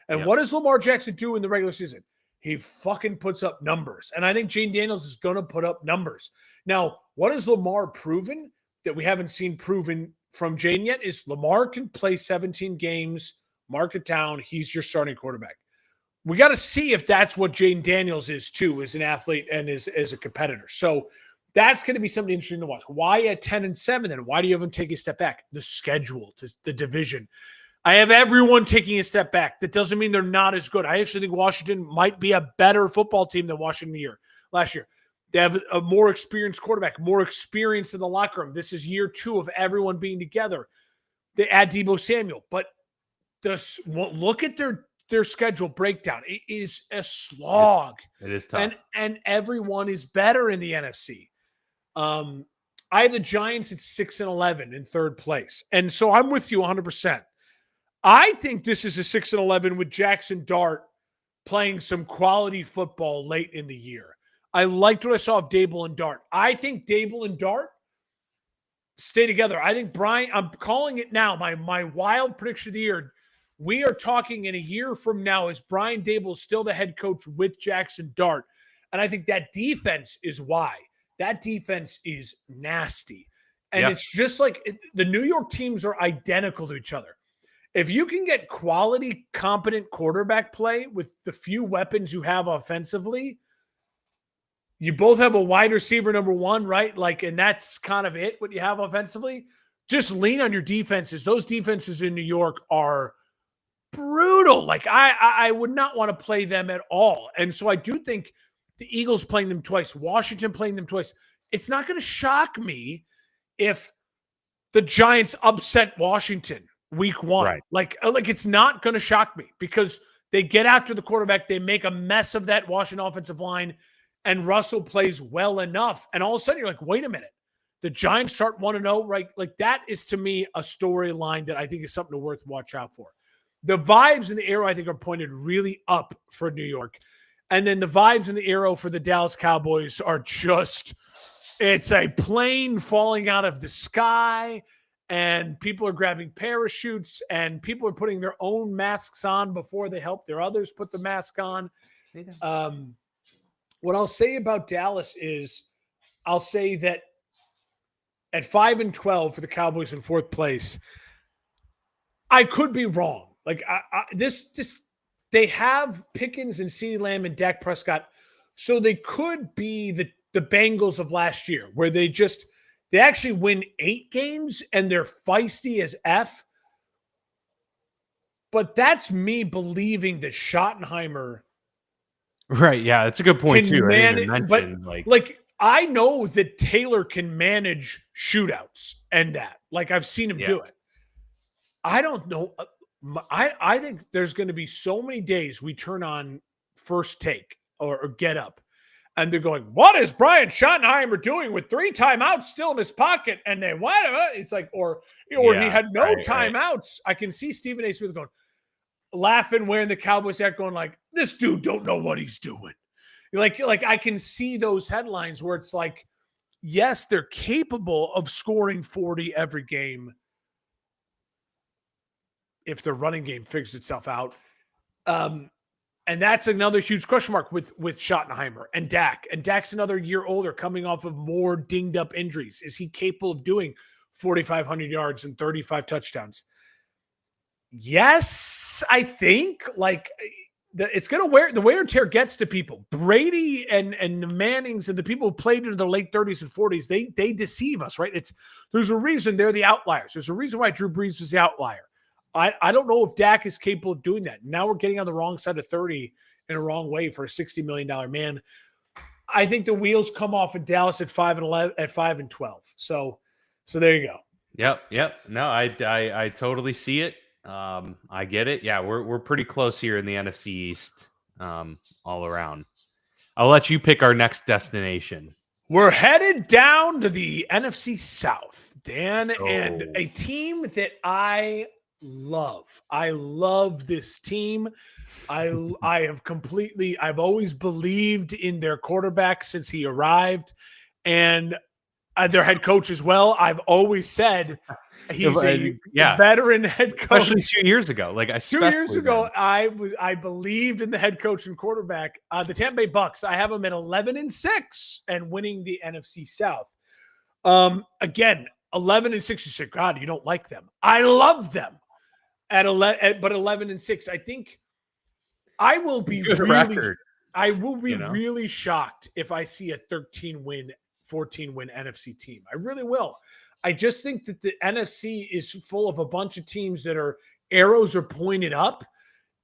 And what does Lamar Jackson do in the regular season? He fucking puts up numbers. And I think Jayden Daniels is going to put up numbers. Now, what has Lamar proven that we haven't seen proven from Jayden yet is Lamar can play 17 games, mark it down. He's your starting quarterback. We got to see if that's what Jayden Daniels is too, as an athlete and as a competitor. So that's going to be something interesting to watch. Why at 10-7 then? Why do you have him take a step back? The schedule, the division. I have everyone taking a step back. That doesn't mean they're not as good. I actually think Washington might be a better football team than Washington last year. They have a more experienced quarterback, more experience in the locker room. This is year 2 of everyone being together. They add Deebo Samuel. But look at their schedule breakdown. It is a slog. It is tough. And everyone is better in the NFC. I have the Giants at 6-11 in third place. And so I'm with you 100%. I think this is a 6-11 with Jackson Dart playing some quality football late in the year. I liked what I saw of Dable and Dart. I think Dable and Dart stay together. I think Brian, I'm calling it now, my wild prediction of the year. We are talking in a year from now, is Brian Dable still the head coach with Jackson Dart? And I think that defense is why. That defense is nasty. And it's just like the New York teams are identical to each other. If you can get quality, competent quarterback play with the few weapons you have offensively, you both have a wide receiver number 1, right? Like, and that's kind of it, what you have offensively. Just lean on your defenses. Those defenses in New York are brutal. Like, I would not want to play them at all. And so I do think the Eagles playing them twice, Washington playing them twice, it's not going to shock me if the Giants upset Washington week 1. Right. Like it's not going to shock me because they get after the quarterback. They make a mess of that Washington offensive line, and Russell plays well enough. And all of a sudden you're like, wait a minute. The Giants start 1-0, right? Like, that is, to me, a storyline that I think is something to worth watch out for. The vibes in the arrow, I think, are pointed really up for New York. And then the vibes in the arrow for the Dallas Cowboys are just, it's a plane falling out of the sky, and people are grabbing parachutes, and people are putting their own masks on before they help their others put the mask on. What I'll say about Dallas is, I'll say that at 5-12 for the Cowboys in 4th place, I could be wrong. Like, they have Pickens and CeeDee Lamb and Dak Prescott, so they could be the Bengals of last year, where they actually win 8 games and they're feisty as F. But that's me believing that Schottenheimer, right? Yeah, that's a good point too. like I know that Taylor can manage shootouts and that. Like I've seen him do it. I don't know. I think there's going to be so many days we turn on First Take or Get Up, and they're going, "What is Brian Schottenheimer doing with 3 timeouts still in his pocket?" And then what? It's like, or he had no timeouts. I can see Stephen A. Smith going, laughing, wearing the Cowboys hat, going like, "This dude don't know what he's doing." Like I can see those headlines where it's like, yes, they're capable of scoring 40 every game if the running game figures itself out. And that's another huge question mark with Schottenheimer and Dak. And Dak's another year older, coming off of more dinged up injuries. Is he capable of doing 4,500 yards and 35 touchdowns? Yes, I think. Like, it's going to the wear and tear gets to people. Brady and the Mannings and the people who played into their late 30s and 40s, they deceive us, right? There's a reason they're the outliers. There's a reason why Drew Brees was the outlier. I don't know if Dak is capable of doing that. Now we're getting on the wrong side of 30 in a wrong way for a $60 million man. I think the wheels come off in Dallas at 5-12. So there you go. Yep. No, I totally see it. I get it. Yeah, we're pretty close here in the NFC East, all around. I'll let you pick our next destination. We're headed down to the NFC South, Dan, and a team that I love. I love this team. I've always believed in their quarterback since he arrived, and their head coach as well. I've always said he's a veteran head coach. Especially 2 years ago. Like 2 years ago, I believed in the head coach and quarterback. The Tampa Bay Bucks, I have them at 11-6 and winning the NFC South. Again, 11-6. You say, God, you don't like them. I love them at 11, but 11-6. I think I will be really shocked if I see a 13-win, 14-win NFC team. I really will. I just think that the NFC is full of a bunch of teams that arrows are pointed up,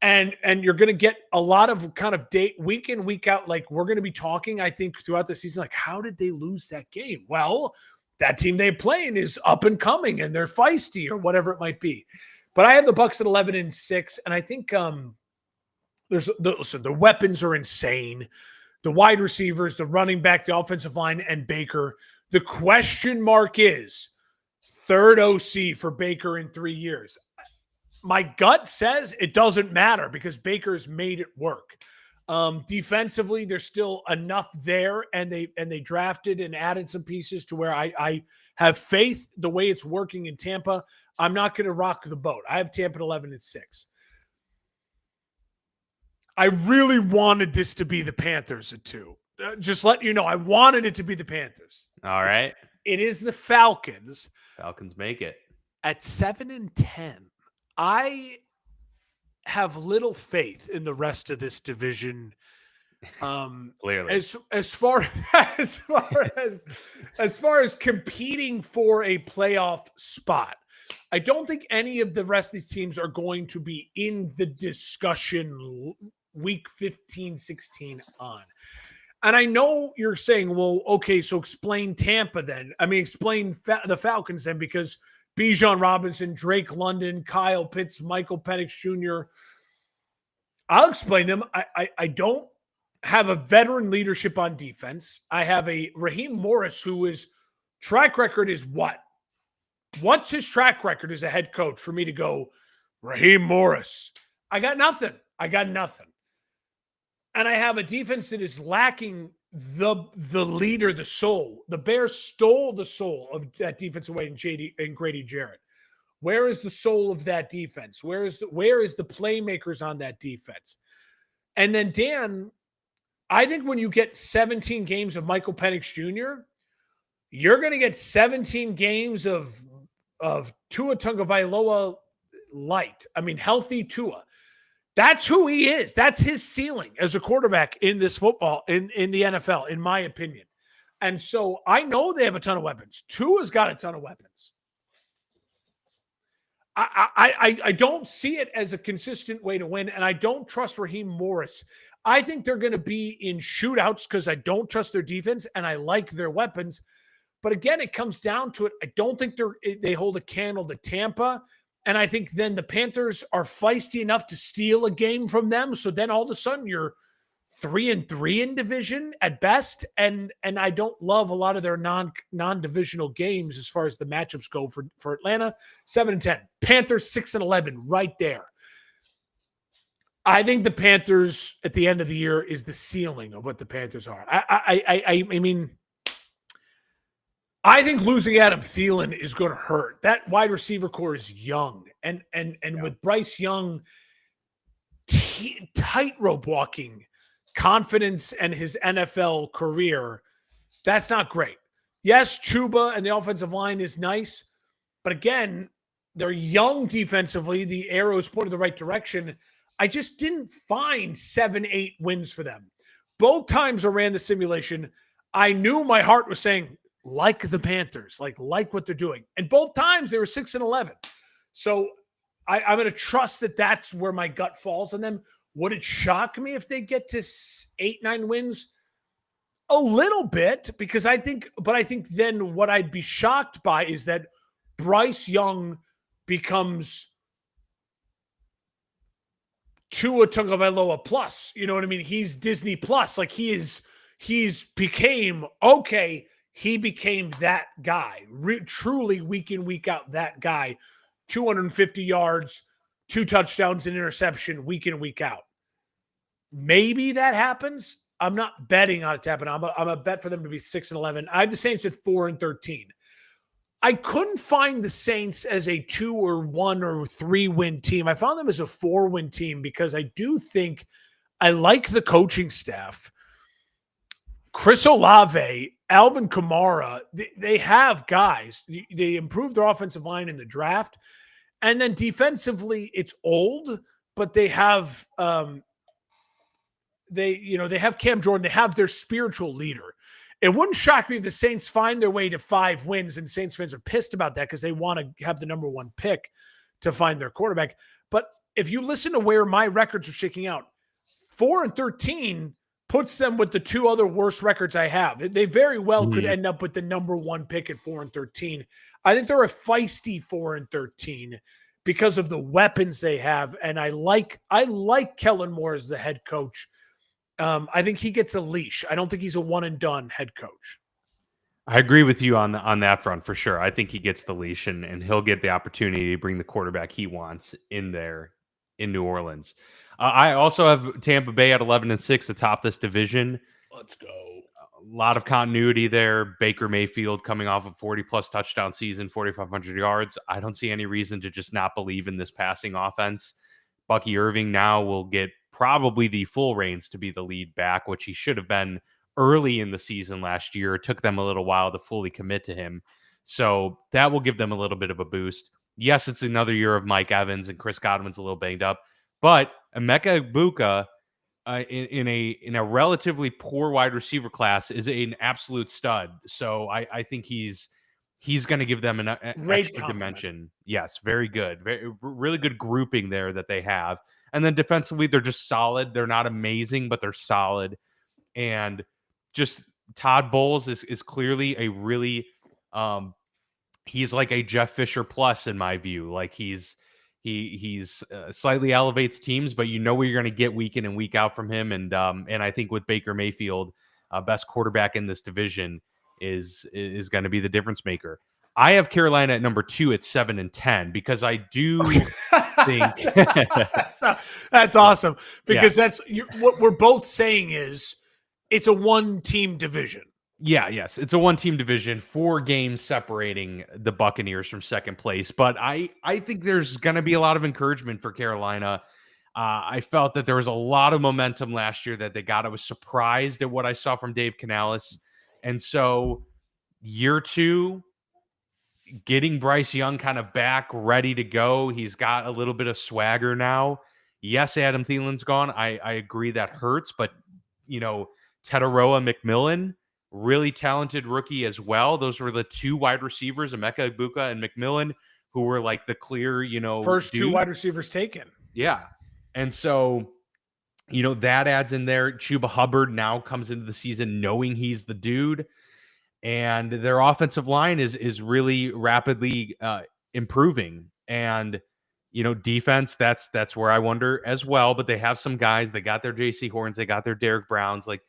and you're going to get a lot of kind of week in, week out. Like, we're going to be talking, I think, throughout the season, like, how did they lose that game? Well, that team they playing is up and coming, and they're feisty or whatever it might be. But I have the Bucks at 11-6, and I think the weapons are insane. The wide receivers, the running back, the offensive line, and Baker. The question mark is third OC for Baker in 3 years. My gut says it doesn't matter because Baker's made it work. Defensively, there's still enough there, and they drafted and added some pieces to where I have faith the way it's working in Tampa. I'm not going to rock the boat. I have Tampa at 11-6. I really wanted this to be the Panthers at 2. Just let you know, I wanted it to be the Panthers. All right. It is the Falcons. Falcons make it. At 7-10. I have little faith in the rest of this division. Clearly. As far as competing for a playoff spot, I don't think any of the rest of these teams are going to be in the discussion week 15, 16 on. And I know you're saying, well, okay, so explain Tampa then. I mean, explain the Falcons then, because Bijan Robinson, Drake London, Kyle Pitts, Michael Penix Jr. I'll explain them. I don't have a veteran leadership on defense. I have a Raheem Morris who is track record is what? What's his track record as a head coach for me to go, Raheem Morris? I got nothing. And I have a defense that is lacking the leader, the soul. The Bears stole the soul of that defense away in Grady Jarrett. Where is the soul of that defense? Where is the playmakers on that defense? And then, Dan, I think when you get 17 games of Michael Penix Jr., you're going to get 17 games of Tua Tagovailoa light. I mean, healthy Tua. That's who he is. That's his ceiling as a quarterback in this football, in the NFL, in my opinion. And so I know they have a ton of weapons. Tua's got a ton of weapons. I don't see it as a consistent way to win, and I don't trust Raheem Morris. I think they're going to be in shootouts because I don't trust their defense and I like their weapons. But again, it comes down to it. I don't think they hold a candle to Tampa. And I think then the Panthers are feisty enough to steal a game from them. So then all of a sudden you're 3-3 in division at best. And I don't love a lot of their non-divisional games as far as the matchups go for Atlanta. 7-10. Panthers 6-11 right there. I think the Panthers at the end of the year is the ceiling of what the Panthers are. I mean, I think losing Adam Thielen is going to hurt. That wide receiver core is young, and with Bryce Young tightrope walking confidence and his NFL career, that's not great. Yes, Chuba and the offensive line is nice, but again, they're young defensively. The arrows point in the right direction. I just didn't find 7-8 wins for them. Both times I ran the simulation, I knew my heart was saying, like the Panthers, like what they're doing. And both times they were 6-11. So I'm going to trust that that's where my gut falls on them. Would it shock me if they get to 8-9 wins? A little bit, because I think then what I'd be shocked by is that Bryce Young becomes Tua Tagovailoa plus. You know what I mean? He's Disney plus. Like he became that guy. Truly week in, week out, that guy. 250 yards, 2 touchdowns, and interception week in, week out. Maybe that happens. I'm not betting on it to happen. I'm a bet for them to be 6-11. I have the Saints at 4-13. I couldn't find the Saints as a 2 or 1 or 3 win team. I found them as a 4-win team because I do think I like the coaching staff. Chris Olave, Alvin Kamara, they have guys. They improved their offensive line in the draft. And then defensively, it's old, but they have they have Cam Jordan. They have their spiritual leader. It wouldn't shock me if the Saints find their way to 5 wins, and Saints fans are pissed about that because they want to have the number 1 pick to find their quarterback. But if you listen to where my records are shaking out, 4-13 puts them with the 2 other worst records I have. They very well could end up with the number 1 pick at 4-13. I think they're a feisty 4-13 because of the weapons they have, and I like Kellen Moore as the head coach. I think he gets a leash. I don't think he's a one and done head coach. I agree with you on that front for sure. I think he gets the leash and he'll get the opportunity to bring the quarterback he wants in there in New Orleans. I also have Tampa Bay at 11-6 atop this division. Let's go. A lot of continuity there. Baker Mayfield coming off a 40-plus touchdown season, 4,500 yards. I don't see any reason to just not believe in this passing offense. Bucky Irving now will get probably the full reins to be the lead back, which he should have been early in the season last year. It took them a little while to fully commit to him. So that will give them a little bit of a boost. Yes, it's another year of Mike Evans and Chris Godwin's a little banged up, but Emeka Egbuka in a relatively poor wide receiver class is an absolute stud. So I think he's going to give them an extra dimension. Yes, very good. Really good grouping there that they have. And then defensively, they're just solid. They're not amazing, but they're solid. And just Todd Bowles is clearly a really he's like a Jeff Fisher plus in my view. Like he's slightly elevates teams, but you know what you're going to get week in and week out from him. And I think with Baker Mayfield, best quarterback in this division, is going to be the difference maker. I have Carolina at number 2 at 7-10 because I do think that's awesome because what we're both saying is it's a 1-team division. Yeah, yes, it's a 1-team division, 4 games separating the Buccaneers from second place. But I think there's going to be a lot of encouragement for Carolina. I felt that there was a lot of momentum last year that they got. I was surprised at what I saw from Dave Canales. And so year 2, getting Bryce Young kind of back, ready to go. He's got a little bit of swagger now. Yes, Adam Thielen's gone. I agree that hurts, but, Tetaroa McMillan, really talented rookie as well. Those were the 2 wide receivers, Emeka Egbuka and McMillan, who were like the clear, first dude. 2 wide receivers taken. Yeah. And so that adds in there. Chuba Hubbard now comes into the season knowing he's the dude, and their offensive line is really rapidly improving. And defense, that's where I wonder as well. But they have some guys. They got their J.C. Horns. They got their Derek Browns. Like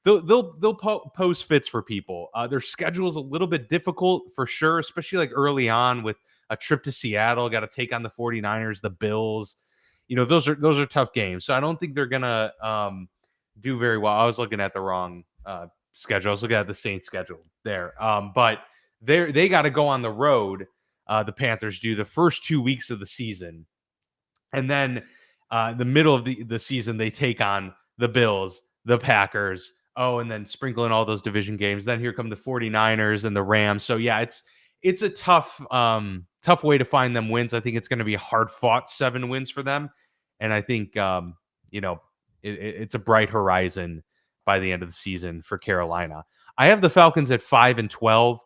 they'll post fits for people. Their schedule is a little bit difficult for sure, especially like early on with a trip to Seattle. Got to take on the 49ers, the Bills. Those are tough games. So I don't think they're gonna do very well. I was looking at the wrong schedule. I was looking at the Saints schedule there. But they got to go on the road. The Panthers do the first 2 weeks of the season, and then the middle of the season they take on the Bills, the Packers. Oh, and then sprinkle in all those division games. Then here come the 49ers and the Rams. So yeah, it's a tough way to find them wins. I think it's going to be a hard fought 7 wins for them, and I think it's a bright horizon by the end of the season for Carolina. I have the Falcons at 5-12.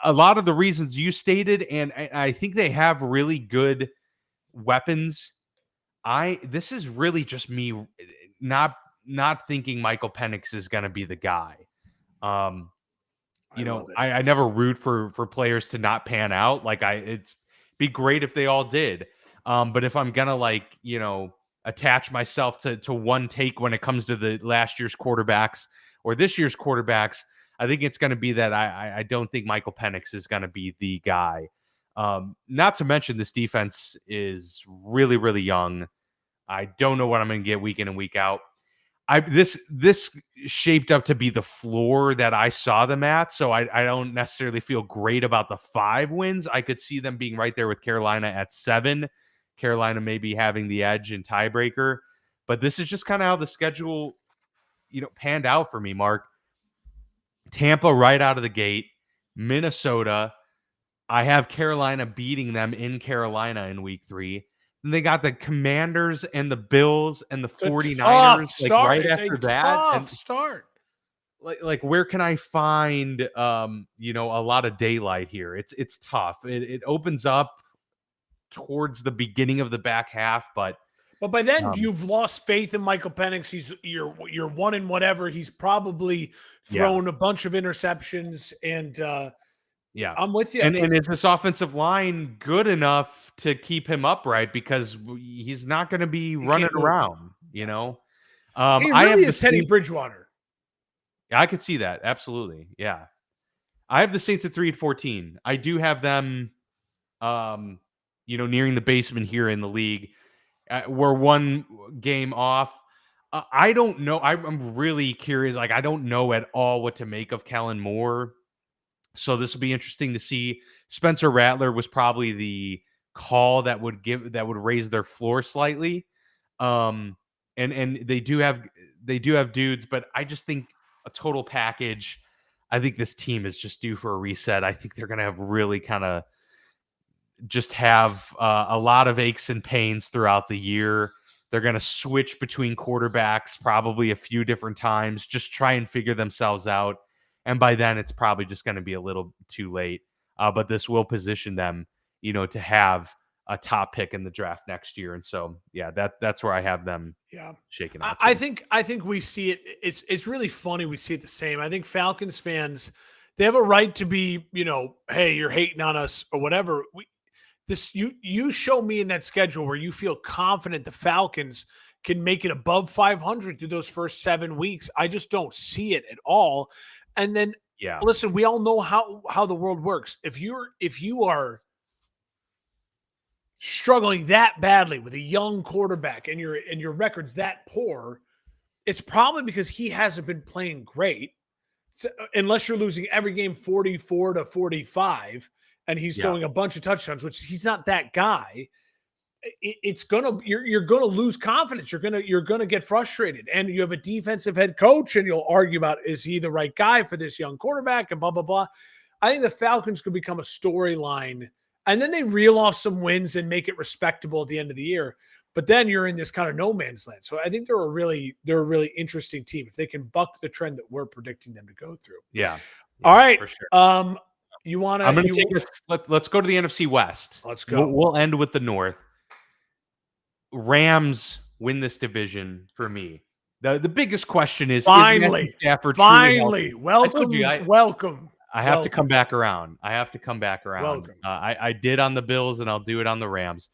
A lot of the reasons you stated, and I think they have really good weapons. This is really just me not thinking Michael Penix is going to be the guy. I never root for players to not pan out. Like it'd be great if they all did. But if I'm gonna attach myself to one take when it comes to the last year's quarterbacks or this year's quarterbacks, I think it's going to be that I don't think Michael Penix is going to be the guy. Not to mention this defense is really, really young. I don't know what I'm going to get week in and week out. This shaped up to be the floor that I saw them at, so I don't necessarily feel great about the 5 wins. I could see them being right there with Carolina at 7. Carolina maybe having the edge in tiebreaker, but this is just kind of how the schedule, panned out for me, Mark. Tampa right out of the gate, Minnesota. I have Carolina beating them in Carolina in week 3. Then they got the Commanders and the Bills and the 49ers right after that. Tough start. Like where can I find a lot of daylight here? It's tough. It opens up towards the beginning of the back half, but by then you've lost faith in Michael Penix. You're one in whatever. He's probably thrown a bunch of interceptions, and yeah, I'm with you. And is this offensive line good enough to keep him upright? Because he's not going to be running around. He really is Teddy Bridgewater. Yeah, I could see that. Absolutely. Yeah. I have the Saints at 3-14. I do have them, nearing the basement here in the league. We're one game off. I don't know. I'm really curious. Like, I don't know at all what to make of Kellen Moore. So this will be interesting to see. Spencer Rattler was probably the call that would raise their floor slightly. And they do have dudes, but I just think a total package. I think this team is just due for a reset. I think they're going to have really kind of just have a lot of aches and pains throughout the year. They're going to switch between quarterbacks probably a few different times, just try and figure themselves out. And by then, it's probably just going to be a little too late. But this will position them, to have a top pick in the draft next year. And so, yeah, that's where I have them. Yeah, shaking out. I think we see it. It's really funny. We see it the same. I think Falcons fans, they have a right to be, hey, you're hating on us or whatever. You show me in that schedule where you feel confident the Falcons can make it above 500 through those first 7 weeks. I just don't see it at all. And then, listen, we all know how the world works. If you are struggling that badly with a young quarterback and your record's that poor, it's probably because he hasn't been playing great. So, unless you're losing every game 44-45 and he's throwing a bunch of touchdowns, which he's not that guy. You're gonna lose confidence. You're gonna get frustrated, and you have a defensive head coach, and you'll argue about, is he the right guy for this young quarterback, and blah blah blah. I think the Falcons could become a storyline, and then they reel off some wins and make it respectable at the end of the year. But then you're in this kind of no man's land. So I think they're a really interesting team if they can buck the trend that we're predicting them to go through. Yeah. All right. For sure. You want to? I'm going to take us. Let's go to the NFC West. Let's go. We'll end with the North. Rams win this division for me. The biggest question is Matthew Finally, Stafford truly healthy? I told welcome, you welcome. I have to come back around. I have to come back around. Welcome. I did on the Bills, and I'll do it on the Rams.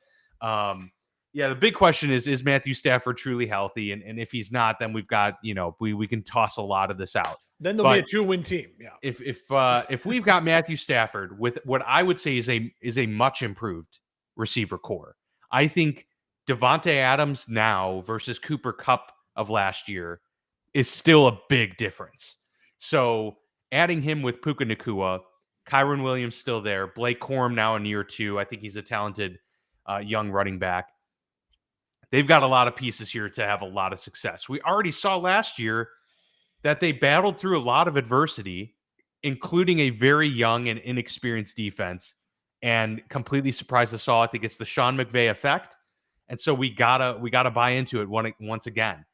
Yeah, the big question is Matthew Stafford truly healthy? And if he's not, then we've got, we can toss a lot of this out. Then there'll be a 2-win team. Yeah. If we've got Matthew Stafford with what I would say is a much improved receiver core, I think Devontae Adams now versus Cooper Kupp of last year is still a big difference. So adding him with Puka Nacua, Kyron Williams still there, Blake Corum now in year 2. I think he's a talented young running back. They've got a lot of pieces here to have a lot of success. We already saw last year that they battled through a lot of adversity, including a very young and inexperienced defense, and completely surprised us all. I think it's the Sean McVay effect. And so we gotta buy into it once again.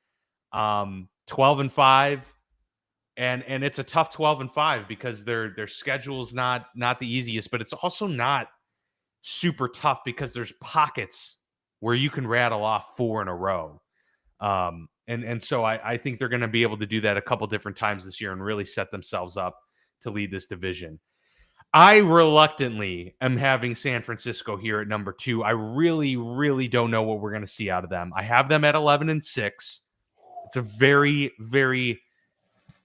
12-5, and it's a tough 12-5 because their schedule's not the easiest, but it's also not super tough because there's pockets where you can rattle off 4 in a row. And so I think they're going to be able to do that a couple different times this year and really set themselves up to lead this division. I reluctantly am having San Francisco here at number 2. I really, really don't know what we're going to see out of them. I have them at 11-6. It's a very, very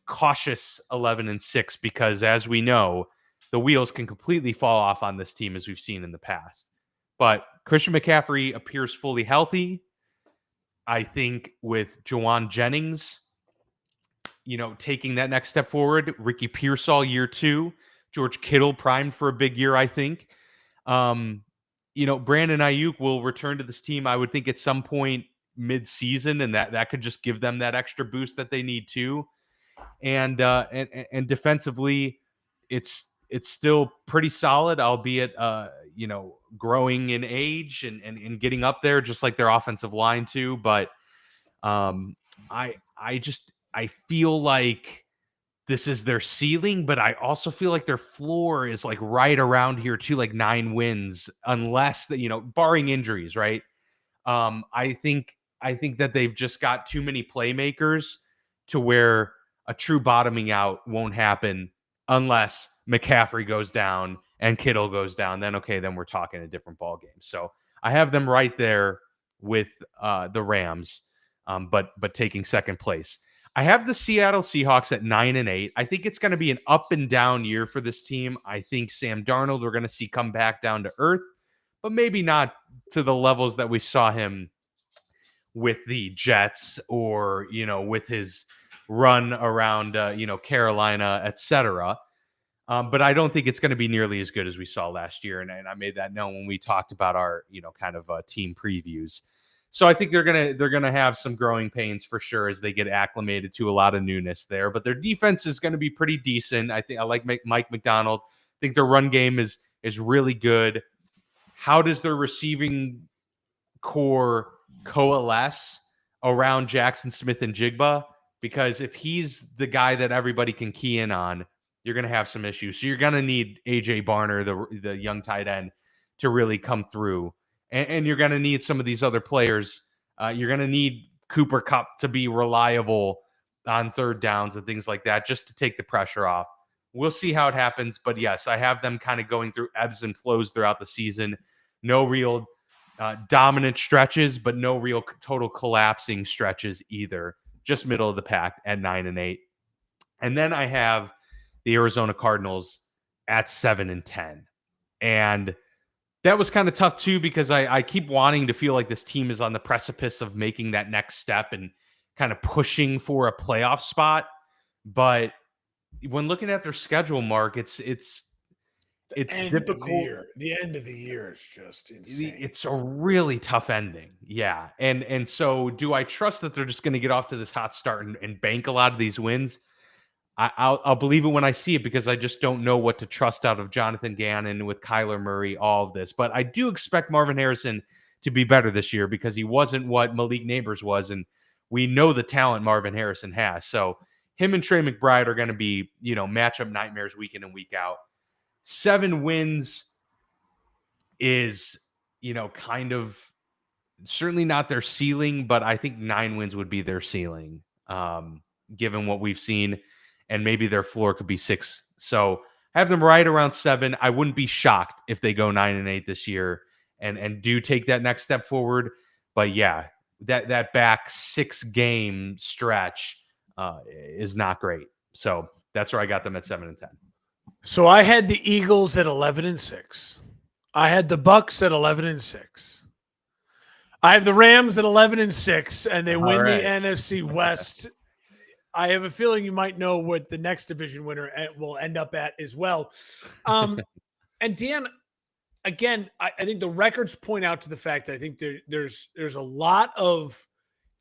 cautious 11-6 because, as we know, the wheels can completely fall off on this team as we've seen in the past. But Christian McCaffrey appears fully healthy. I think with Juwan Jennings, taking that next step forward, Ricky Pearsall year 2, George Kittle primed for a big year, I think. Brandon Ayuk will return to this team, I would think, at some point mid-season, and that could just give them that extra boost that they need too. And defensively, it's still pretty solid, albeit growing in age and getting up there, just like their offensive line too. But I feel like this is their ceiling, but I also feel like their floor is like right around here too, like 9 wins, unless that, barring injuries, right? I think that they've just got too many playmakers to where a true bottoming out won't happen unless McCaffrey goes down and Kittle goes down. Then we're talking a different ball game. So I have them right there with the Rams, but taking second place. I have the Seattle Seahawks at 9-8. I think it's going to be an up and down year for this team. I think Sam Darnold, we're going to see come back down to earth, but maybe not to the levels that we saw him with the Jets or, with his run around, Carolina, etc. But I don't think it's going to be nearly as good as we saw last year. And I made that known when we talked about our, kind of team previews. So I think they're gonna have some growing pains for sure as they get acclimated to a lot of newness there. But their defense is going to be pretty decent. I think I like Mike McDonald. I think their run game is really good. How does their receiving core coalesce around Jackson Smith and Jigba? Because if he's the guy that everybody can key in on, you're going to have some issues. So you're going to need AJ Barner, the young tight end, to really come through. And you're going to need some of these other players. You're going to need Cooper Kupp to be reliable on third downs and things like that, just to take the pressure off. We'll see how it happens. But yes, I have them kind of going through ebbs and flows throughout the season. No real dominant stretches, but no real total collapsing stretches either. Just middle of the pack at 9-8. And then I have the Arizona Cardinals at 7-10. And that was kind of tough too, because I keep wanting to feel like this team is on the precipice of making that next step and kind of pushing for a playoff spot. But when looking at their schedule, Mark, it's difficult. The end of the year is just insane. It's a really tough ending. Yeah. And so do I trust that they're just going to get off to this hot start and bank a lot of these wins? I'll believe it when I see it, because I just don't know what to trust out of Jonathan Gannon with Kyler Murray, all of this. But I do expect Marvin Harrison to be better this year, because he wasn't what Malik Neighbors was. And we know the talent Marvin Harrison has. So him and Trey McBride are going to be, matchup nightmares week in and week out. 7 wins is, kind of certainly not their ceiling, but I think 9 wins would be their ceiling, given what we've seen, and maybe their floor could be 6. So have them right around 7. I wouldn't be shocked if they go 9-8 this year and do take that next step forward. But yeah, that back 6-game stretch is not great. So that's where I got them at 7-10. So I had the Eagles at 11-6. I had the Bucks at 11-6. I have the Rams at 11-6, and they win the NFC West. I have a feeling you might know what the next division winner will end up at as well. And Dan, again, I think the records point out to the fact that I think there's a lot of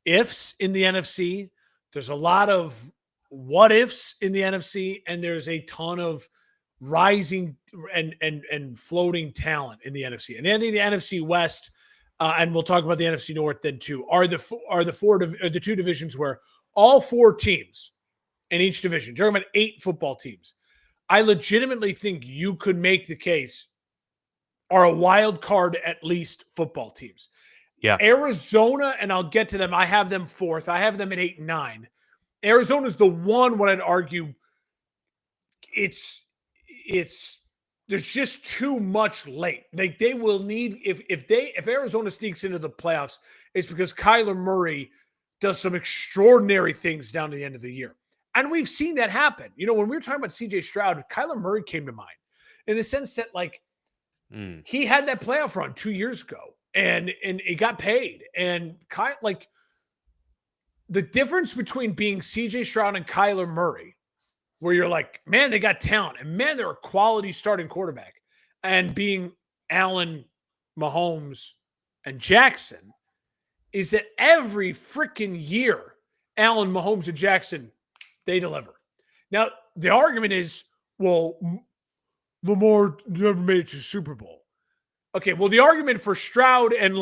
ifs in the NFC. There's a lot of what ifs in the NFC, and there's a ton of rising and floating talent in the NFC. And I think the NFC West, and we'll talk about the NFC North then too, are the two divisions where all 4 teams in each division, talking about 8 football teams, I legitimately think you could make the case are a wild card at least football teams. Yeah. Arizona, and I'll get to them. I have them 4th. I have them at 8-9. Arizona's the one what I'd argue it's there's just too much late. They will need if Arizona sneaks into the playoffs, it's because Kyler Murray does some extraordinary things down to the end of the year. And we've seen that happen. You know, when we were talking about CJ Stroud, Kyler Murray came to mind in the sense that he had that playoff run 2 years ago and it got paid. And the difference between being CJ Stroud and Kyler Murray, where you're like, man, they got talent, and man, they're a quality starting quarterback, and being Allen, Mahomes, and Jackson, is that every freaking year, Allen, Mahomes, and Jackson, they deliver. Now, the argument is, well, Lamar never made it to the Super Bowl. Okay, well, the argument for Stroud and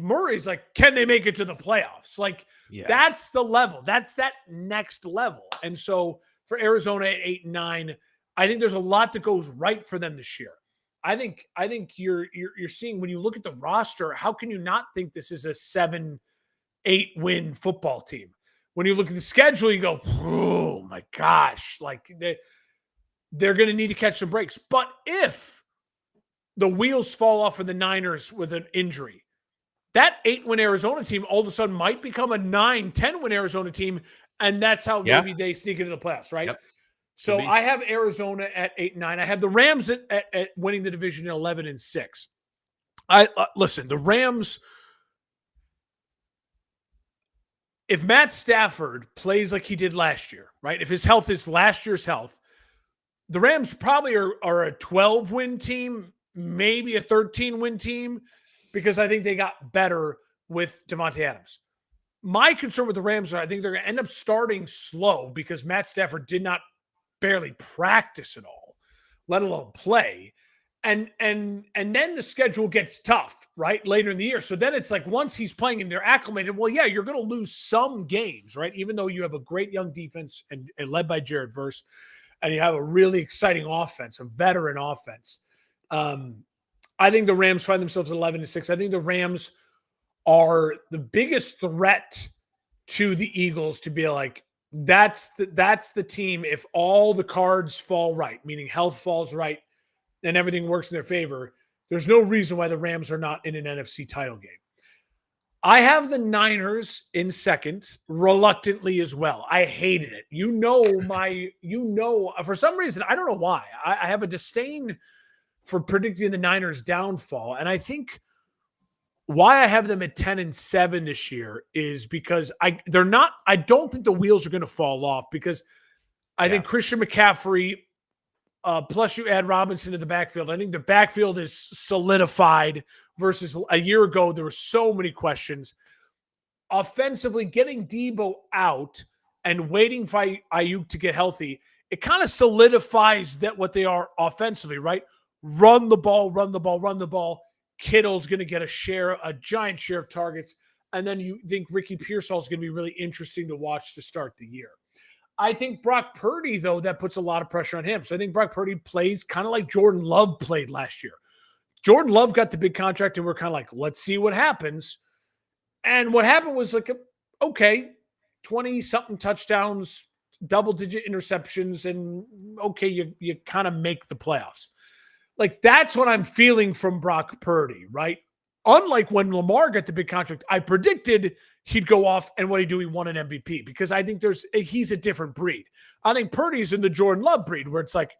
Murray is like, can they make it to the playoffs? That's the level. That's that next level. And so for Arizona at 8-9, I think there's a lot that goes right for them this year. I think you're seeing, when you look at the roster, how can you not think this is a 7-8 win football team? When you look at the schedule, you go, oh my gosh, they're going to need to catch some breaks. But if the wheels fall off for the Niners with an injury, that 8-win Arizona team all of a sudden might become a 9-10-win Arizona team, and that's how maybe they sneak into the playoffs, right? Yep. So I have Arizona at 8-9. I have the Rams at winning the division at 11-6. Listen, the Rams, if Matt Stafford plays like he did last year, right? If his health is last year's health, the Rams probably are a 12-win team, maybe a 13-win team, because I think they got better with Devontae Adams. My concern with the Rams are I think they're going to end up starting slow because Matt Stafford did not barely practice at all, let alone play. And then the schedule gets tough, right, later in the year. So then it's like once he's playing and they're acclimated, well, yeah, you're going to lose some games, right, even though you have a great young defense and led by Jared Verse, and you have a really exciting offense, a veteran offense. I think the Rams find themselves at 11-6. I think the Rams are the biggest threat to the Eagles to be like, that's the team. If all the cards fall right, meaning health falls right and everything works in their favor, there's no reason why the Rams are not in an NFC title game. I have the Niners in second, reluctantly as well. I hated it. For some reason, I don't know why. I have a disdain for predicting the Niners' downfall. And I think why I have them at 10-7 this year is because I don't think the wheels are going to fall off, because I think Christian McCaffrey, plus you add Robinson to the backfield, I think the backfield is solidified versus a year ago. There were so many questions. Offensively, getting Debo out and waiting for Ayuk to get healthy, it kind of solidifies that what they are offensively, right? Run the ball, run the ball, run the ball. Kittle's going to get a giant share of targets. And then you think Ricky Pearsall is going to be really interesting to watch to start the year. I think Brock Purdy, though, that puts a lot of pressure on him. So I think Brock Purdy plays kind of like Jordan Love played last year. Jordan Love got the big contract, and we're kind of like, let's see what happens. And what happened was like, okay, 20 something touchdowns, double digit interceptions, and okay, you kind of make the playoffs. Like that's what I'm feeling from Brock Purdy, right? Unlike when Lamar got the big contract, I predicted he'd go off and what he'd do, he won an MVP because I think he's a different breed. I think Purdy's in the Jordan Love breed where it's like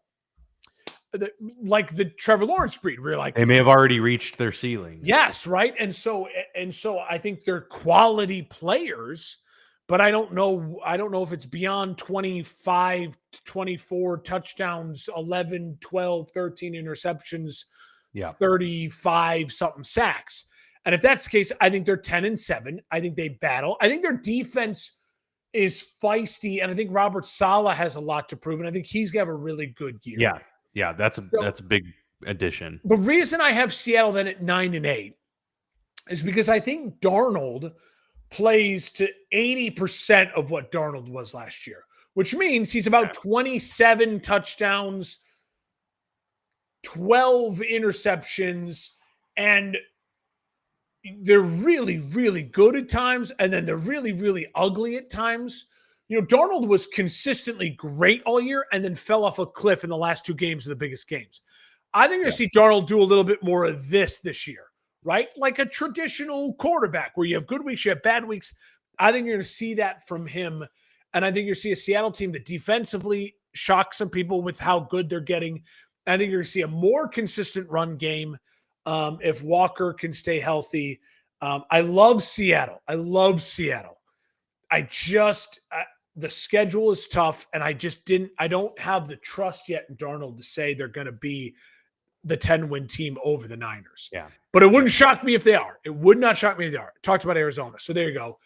the Trevor Lawrence breed, where you're like, They may have already reached their ceiling. yes, right. And so I think they're quality players, but I don't know if it's beyond 25, 24 touchdowns, 11, 12, 13 interceptions, 35 something sacks. And if that's the case, I think they're 10-7. I think they battle. I think their defense is feisty, and I think Robert Saleh has a lot to prove, and I think he's gonna have a really good year. Yeah, that's a big addition. The reason I have Seattle then at 9-8 is because I think Darnold plays to 80% of what Darnold was last year, which means he's about 27 touchdowns, 12 interceptions, and they're really, really good at times, and then they're really, really ugly at times. Darnold was consistently great all year and then fell off a cliff in the last 2 games of the biggest games. I think you're going to see Darnold do a little bit more of this year, right? Like a traditional quarterback where you have good weeks, you have bad weeks. I think you're going to see that from him. And I think you're going to see a Seattle team that defensively shocks some people with how good they're getting. I think you're going to see a more consistent run game if Walker can stay healthy. I love Seattle. The schedule is tough, and I don't have the trust yet in Darnold to say they're going to be the 10-win team over the Niners. Yeah. But it wouldn't shock me if they are. It would not shock me if they are. Talked about Arizona. So there you go.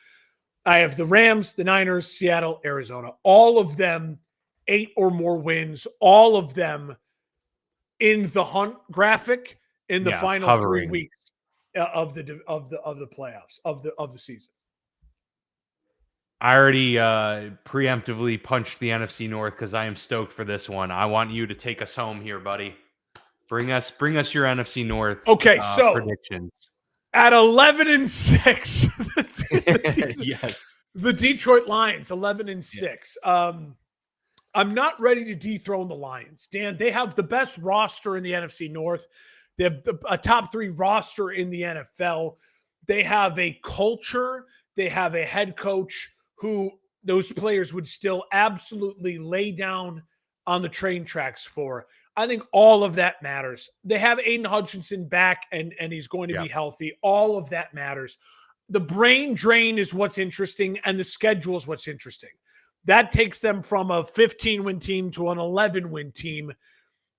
I have the Rams, the Niners, Seattle, Arizona. All of them 8 or more wins. All of them in the hunt graphic in the final hovering 3 weeks of the playoffs of the season. I already preemptively punched the NFC North because I am stoked for this one. I want you to take us home here, buddy. Bring us your NFC North. Okay, so predictions at 11-6. Yes. The Detroit Lions 11-6. I'm not ready to dethrone the Lions, Dan. They have the best roster in the NFC North. They have a top 3 roster in the NFL. They have a culture. They have a head coach who those players would still absolutely lay down on the train tracks for. I think all of that matters. They have Aiden Hutchinson back, and he's going to be healthy. All of that matters. The brain drain is what's interesting, and the schedule is what's interesting. That takes them from a 15-win team to an 11-win team.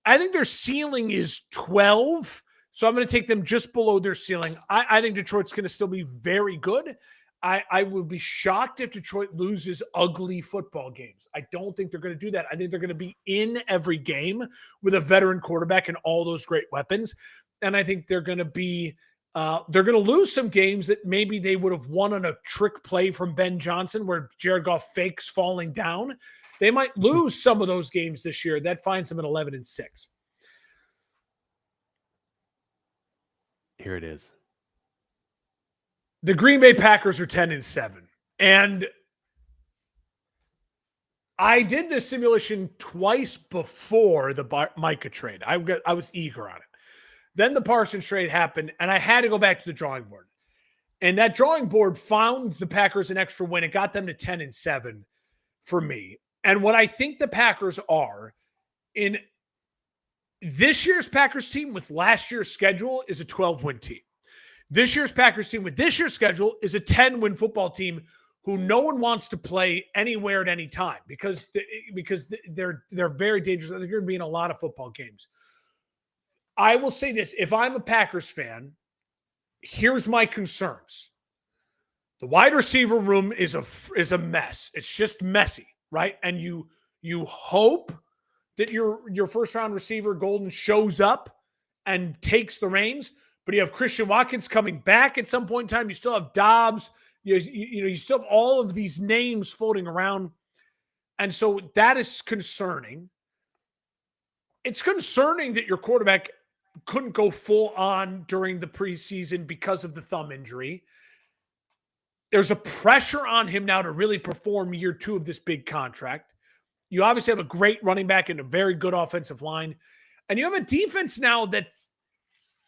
I think their ceiling is 12, so I'm going to take them just below their ceiling. I think Detroit's going to still be very good. I would be shocked if Detroit loses ugly football games. I don't think they're going to do that. I think they're going to be in every game with a veteran quarterback and all those great weapons. And I think they're going to lose some games that maybe they would have won on a trick play from Ben Johnson where Jared Goff fakes falling down. They might lose some of those games this year. That finds them at 11-6. Here it is. The Green Bay Packers are 10-7. And I did this simulation twice before the Micah trade. I was eager on it. Then the Parsons trade happened, and I had to go back to the drawing board. And that drawing board found the Packers an extra win. It got them to 10-7 for me. And what I think the Packers are in this year's Packers team with last year's schedule is a 12-win team. This year's Packers team with this year's schedule is a 10-win football team who no one wants to play anywhere at any time because they're very dangerous. They're going to be in a lot of football games. I will say this. If I'm a Packers fan, here's my concerns. The wide receiver room is a mess. It's just messy, right? And you hope that your first round receiver Golden shows up and takes the reins, but you have Christian Watkins coming back at some point in time. You still have Dobbs. You still have all of these names floating around. And so that is concerning. It's concerning that your quarterback couldn't go full on during the preseason because of the thumb injury. There's a pressure on him now to really perform year 2 of this big contract. You obviously have a great running back and a very good offensive line. And you have a defense now that's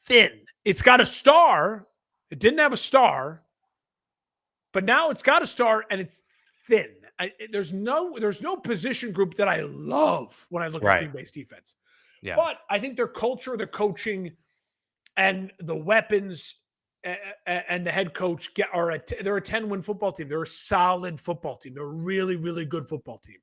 thin. It's got a star. It didn't have a star, but now it's got a star and it's thin. There's no position group that I love when I look at Green Bay's defense. Yeah. But I think their culture, their coaching, and the weapons and the head coach they're a 10-win football team. They're a solid football team. They're a really, really good football team.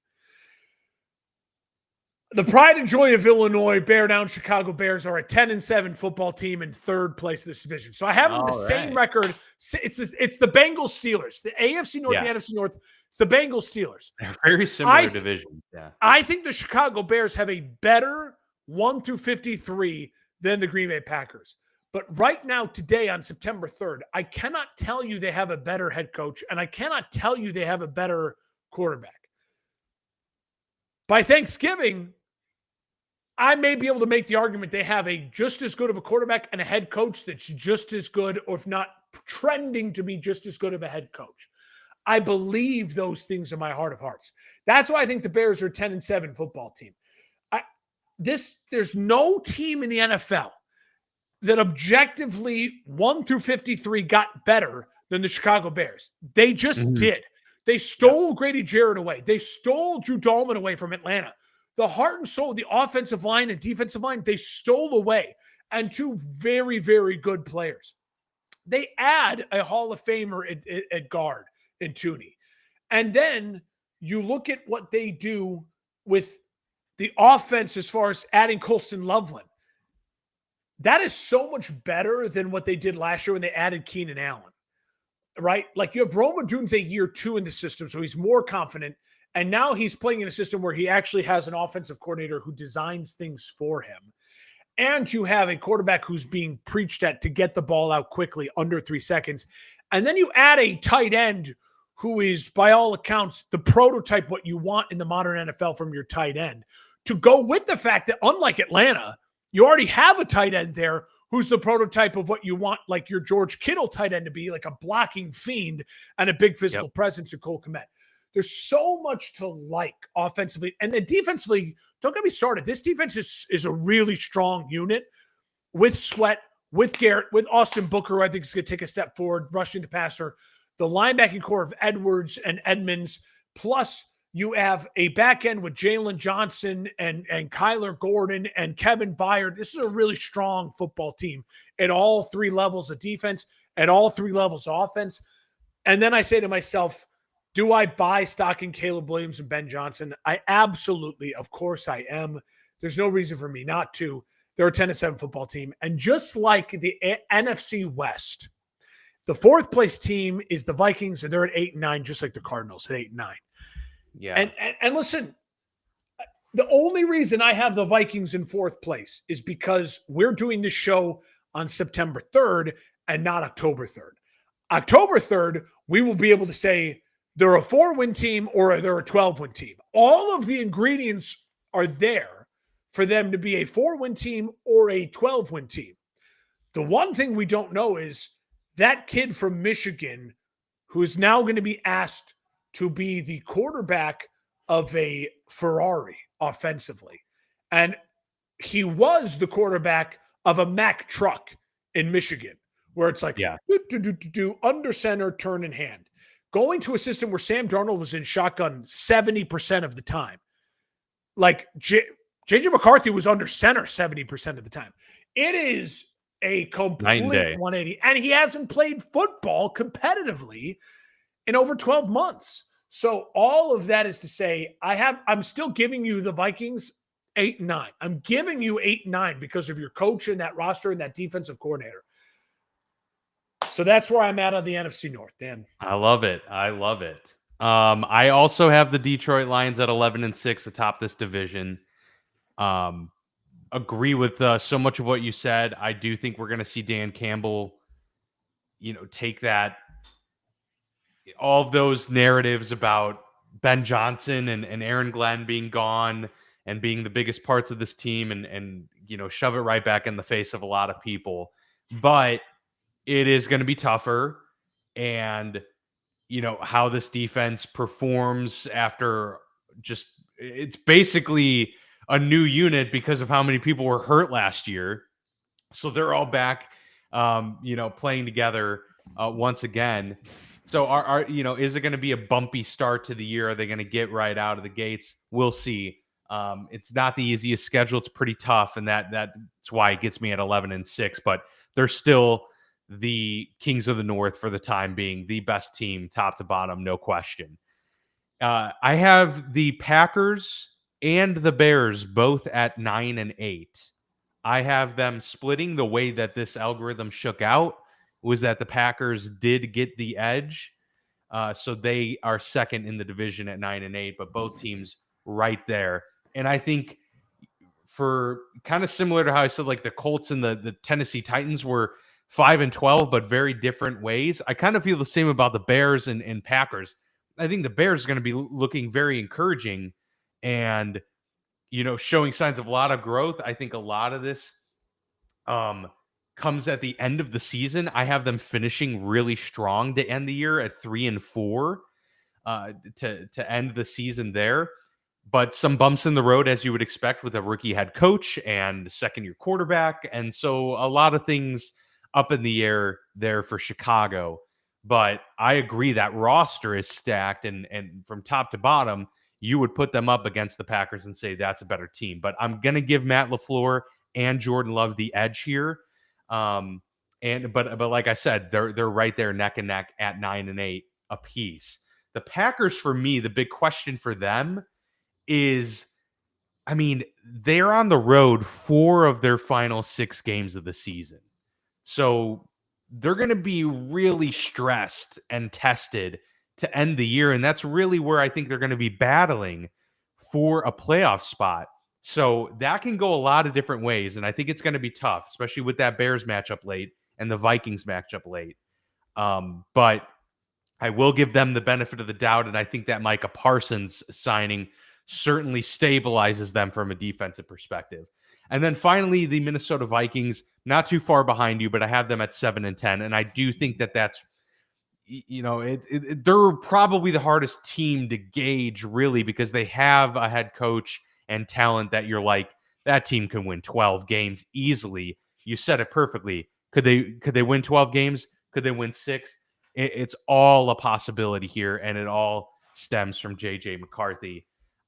The pride and joy of Illinois, Bear Down Chicago Bears, are a 10-7 football team in third place in this division. So I have them the same record. It's the Bengals Steelers, the AFC North, the NFC North. It's the Bengals Steelers. They're very similar divisions. Yeah, I think the Chicago Bears have a better 1 through 53 than the Green Bay Packers. But right now, today on September 3rd, I cannot tell you they have a better head coach, and I cannot tell you they have a better quarterback. By Thanksgiving, I may be able to make the argument they have a just as good of a quarterback and a head coach that's just as good, or if not trending to be just as good of a head coach. I believe those things in my heart of hearts. That's why I think the Bears are a 10-7 football team. There's no team in the NFL that objectively 1 through 53 got better than the Chicago Bears. They just did. They stole Grady Jarrett away. They stole Drew Dahlman away from Atlanta. The heart and soul of the offensive line and defensive line, they stole away. And 2 very, very good players. They add a Hall of Famer at guard in Tooney. And then you look at what they do with the offense as far as adding Colston Loveland. That is so much better than what they did last year when they added Keenan Allen, right? Like, you have Roma Dunze year 2 in the system, so he's more confident. And now he's playing in a system where he actually has an offensive coordinator who designs things for him. And you have a quarterback who's being preached at to get the ball out quickly, under 3 seconds. And then you add a tight end who is, by all accounts, the prototype, what you want in the modern NFL from your tight end, to go with the fact that, unlike Atlanta, you already have a tight end there who's the prototype of what you want, like your George Kittle tight end to be, like a blocking fiend and a big physical presence in Cole Kmet. There's so much to like offensively. And then defensively, don't get me started. This defense is a really strong unit with Sweat, with Garrett, with Austin Booker, who I think is going to take a step forward, rushing the passer. The linebacking core of Edwards and Edmonds, plus you have a back end with Jalen Johnson and Kyler Gordon and Kevin Byard. This is a really strong football team at all 3 levels of defense, at all 3 levels of offense. And then I say to myself, do I buy stock in Caleb Williams and Ben Johnson? I absolutely, of course I am. There's no reason for me not to. They're a 10-7 football team. And just like the NFC West, the 4th place team is the Vikings, and they're at 8-9, just like the Cardinals at 8-9. Yeah. And listen, the only reason I have the Vikings in 4th place is because we're doing this show on September 3rd and not October 3rd. October 3rd, we will be able to say they're a 4-win team or they're a 12-win team. All of the ingredients are there for them to be a 4-win team or a 12-win team. The one thing we don't know is that kid from Michigan who is now going to be asked to be the quarterback of a Ferrari offensively. And he was the quarterback of a Mack truck in Michigan, where it's like, under center, turn in hand. Going to a system where Sam Darnold was in shotgun 70% of the time. Like, J.J. McCarthy was under center 70% of the time. It is a complete 180. And he hasn't played football competitively in over 12 months. So all of that is to say, I'm still giving you the Vikings 8-9. I'm giving you 8-9 because of your coach and that roster and that defensive coordinator. So that's where I'm at on the NFC North, Dan. I love it. I also have the Detroit Lions at 11-6 atop this division. Agree with so much of what you said. I do think we're going to see Dan Campbell, take that, all of those narratives about Ben Johnson and Aaron Glenn being gone and being the biggest parts of this team and shove it right back in the face of a lot of people. But it is going to be tougher. And how this defense performs after just it's basically a new unit because of how many people were hurt last year. So they're all back, playing together once again. So is it going to be a bumpy start to the year? Are they going to get right out of the gates? We'll see. It's not the easiest schedule. It's pretty tough, and that's why it gets me at 11-6. But they're still the Kings of the North for the time being, the best team, top to bottom, no question. I have the Packers and the Bears both at 9-8. I have them splitting. The way that this algorithm shook out was that the Packers did get the edge. So they are second in the division at 9-8, but both teams right there. And I think for kind of similar to how I said, like the Colts and the Tennessee Titans were 5-12, but very different ways. I kind of feel the same about the Bears and Packers. I think the Bears are going to be looking very encouraging and, showing signs of a lot of growth. I think a lot of this comes at the end of the season. I have them finishing really strong to end the year at 3-4 to end the season there. But some bumps in the road, as you would expect, with a rookie head coach and second-year quarterback. And so a lot of things up in the air there for Chicago. But I agree that roster is stacked, and from top to bottom, you would put them up against the Packers and say that's a better team. But I'm going to give Matt LaFleur and Jordan Love the edge here. But like I said, they're right there neck and neck at 9-8 apiece. The Packers, for me, the big question for them is, they're on the road 4 of their final 6 games of the season. So they're going to be really stressed and tested to end the year. And that's really where I think they're going to be battling for a playoff spot. So that can go a lot of different ways. And I think it's going to be tough, especially with that Bears matchup late and the Vikings matchup late. But I will give them the benefit of the doubt. And I think that Micah Parsons signing certainly stabilizes them from a defensive perspective. And then finally, the Minnesota Vikings, not too far behind you, but I have them at 7-10. And I do think that that's, they're probably the hardest team to gauge, really, because they have a head coach and talent that you're like, that team can win 12 games easily. You said it perfectly. Could they win 12 games? Could they win 6? It's all a possibility here, and it all stems from JJ McCarthy.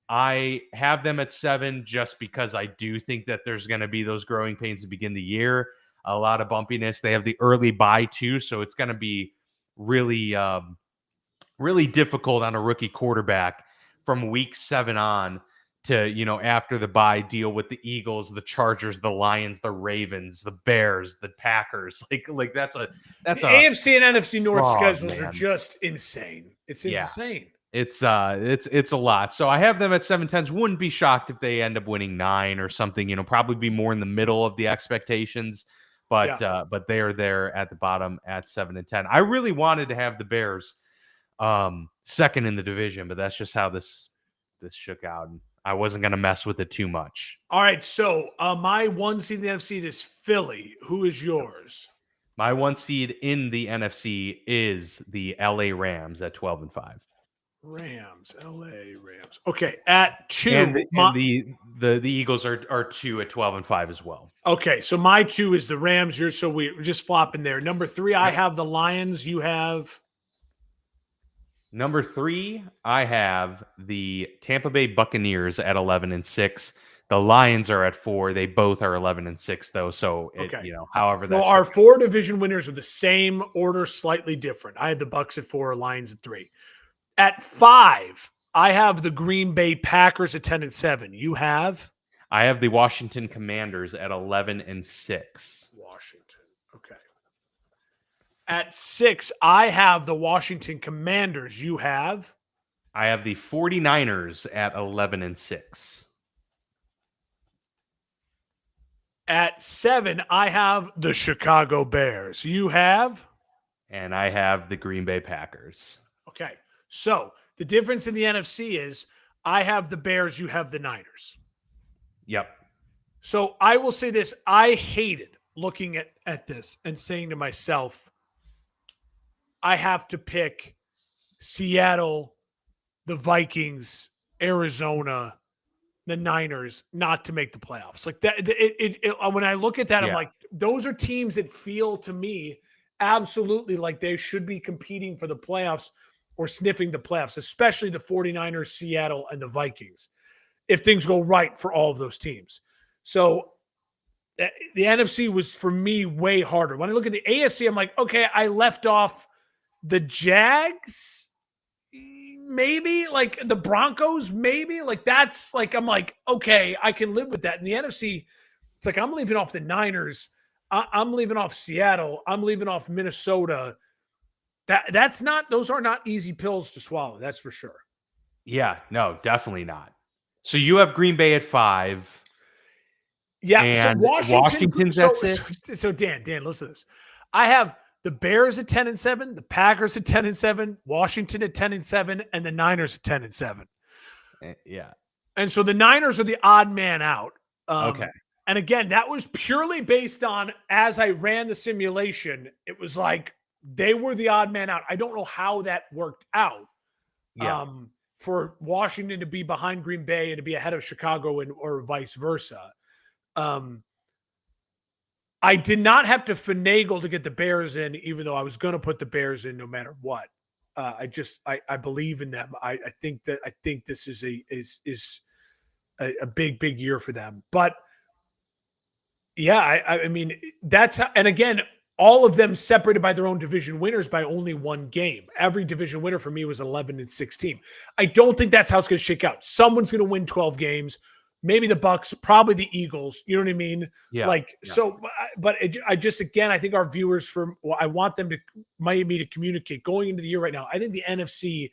I have them at 7 just because I do think that there's going to be those growing pains to begin the year, a lot of bumpiness. They have the early bye too, so it's going to be really, really difficult on a rookie quarterback from week 7 on to, after the bye, deal with the Eagles, the Chargers, the Lions, the Ravens, the Bears, the Packers. Like that's the AFC and NFC North schedules are just insane. It's insane. It's a lot. So I have them at 7-10. Wouldn't be shocked if they end up winning 9 or something, probably be more in the middle of the expectations, but they are there at the bottom at 7-10. I really wanted to have the Bears second in the division, but that's just how this shook out. And I wasn't going to mess with it too much. All right. So my 1 seed in the NFC is Philly. Who is yours? My 1 seed in the NFC is the LA Rams at 12-5. LA Rams. Okay, at 2. And the Eagles are 2 at 12-5 as well. Okay, so my 2 is the Rams. So we're just flopping there. Number 3, I have the Lions. You have? Number 3, I have the Tampa Bay Buccaneers at 11-6. The Lions are at 4. They both are 11-6 though. So however that. So our 4 division winners are the same order, slightly different. I have the Bucs at 4, Lions at 3. At 5, I have the Green Bay Packers at 10-7. You have? I have the Washington Commanders at 11-6. Washington. Okay. At 6, I have the Washington Commanders. You have? I have the 49ers at 11-6. At 7, I have the Chicago Bears. You have? And I have the Green Bay Packers. Okay. So the difference in the NFC is I have the Bears, you have the Niners. Yep. So I will say this. I hated looking at this and saying to myself, I have to pick Seattle, the Vikings, Arizona, the Niners not to make the playoffs. Like that, when I look at that, I'm Yeah. like, those are teams that feel to me absolutely like they should be competing for the playoffs or sniffing the playoffs, especially the 49ers, Seattle, and the Vikings, if things go right for all of those teams. So the NFC was for me way harder. When I look at the AFC, I'm like, okay, I left off the Jags, maybe like the Broncos, maybe like that's like I'm like, okay, I can live with that. In the NFC, it's like I'm leaving off the Niners, I'm leaving off Seattle, I'm leaving off Minnesota. That's not; those are not easy pills to swallow. That's for sure. Yeah, no, definitely not. So you have Green Bay at 5 Yeah. So and Washington. Washington's at So 6? so, so Dan, listen to this. I have the Bears at 10-7, the Packers at 10-7, Washington at 10-7, and the Niners at 10-7. Yeah. And so the Niners are the odd man out. Okay. And again, that was purely based on as I ran the simulation, it was like they were the odd man out. I don't know how that worked out. Yeah. For Washington to be behind Green Bay and to be ahead of Chicago or vice versa. I did not have to finagle to get the Bears in, even though I was going to put the Bears in no matter what. I believe in them. I think this is a big year for them. But yeah, I mean that's how, and again, all of them separated by their own division winners by only one game. Every division winner for me was 11-16. I don't think that's how it's going to shake out. Someone's going to win 12 games. Maybe the Bucks, probably the Eagles. You know what I mean? Yeah. Like Yeah. so, but I just again, I think our viewers I want them to me to communicate going into the year right now. I think the NFC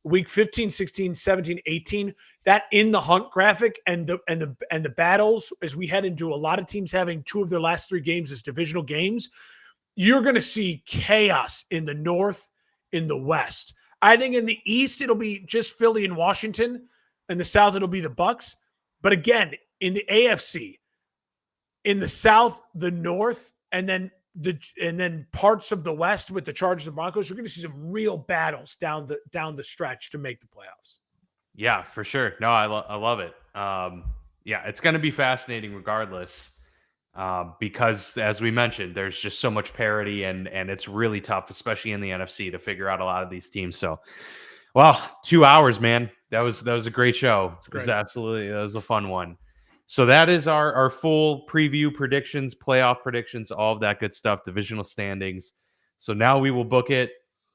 week 15, 16, 17, 18, that in the hunt graphic and the battles as we head into a lot of teams having 2 of their last 3 games as divisional games, you're going to see chaos in the North, in the West. I think in the East it'll be just Philly and Washington. In the South it'll be the Bucks. But again, in the AFC, in the South, the North, and then parts of the West with the Chargers and Broncos, you're going to see some real battles down the stretch to make the playoffs. Yeah, for sure. No, I love it. Yeah, it's going to be fascinating regardless, because as we mentioned, there's just so much parity and it's really tough, especially in the NFC, to figure out a lot of these teams. So, well, 2 hours, man. That was a great show. It was absolutely, that was a fun one. So that is our full preview, predictions, playoff predictions, all of that good stuff, divisional standings. So now we will book it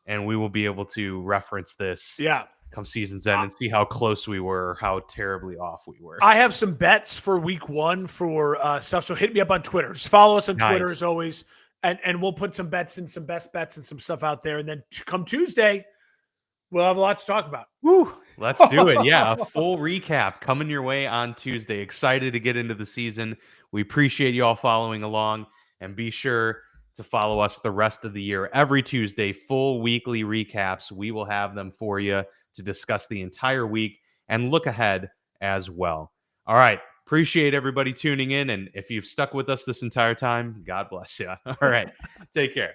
and we will be able to reference this. Yeah. Come season's end and see how close we were, how terribly off we were. I have some bets for week 1 for stuff. So hit me up on Twitter. Just follow us on Twitter as always. And we'll put some bets and some best bets and some stuff out there. And then come Tuesday, we'll have a lot to talk about. Woo, let's do it. Yeah, a full recap coming your way on Tuesday. Excited to get into the season. We appreciate you all following along. And be sure to follow us the rest of the year. Every Tuesday, full weekly recaps. We will have them for you to discuss the entire week and look ahead as well. All right. Appreciate everybody tuning in. And if you've stuck with us this entire time, God bless you. All right. Take care.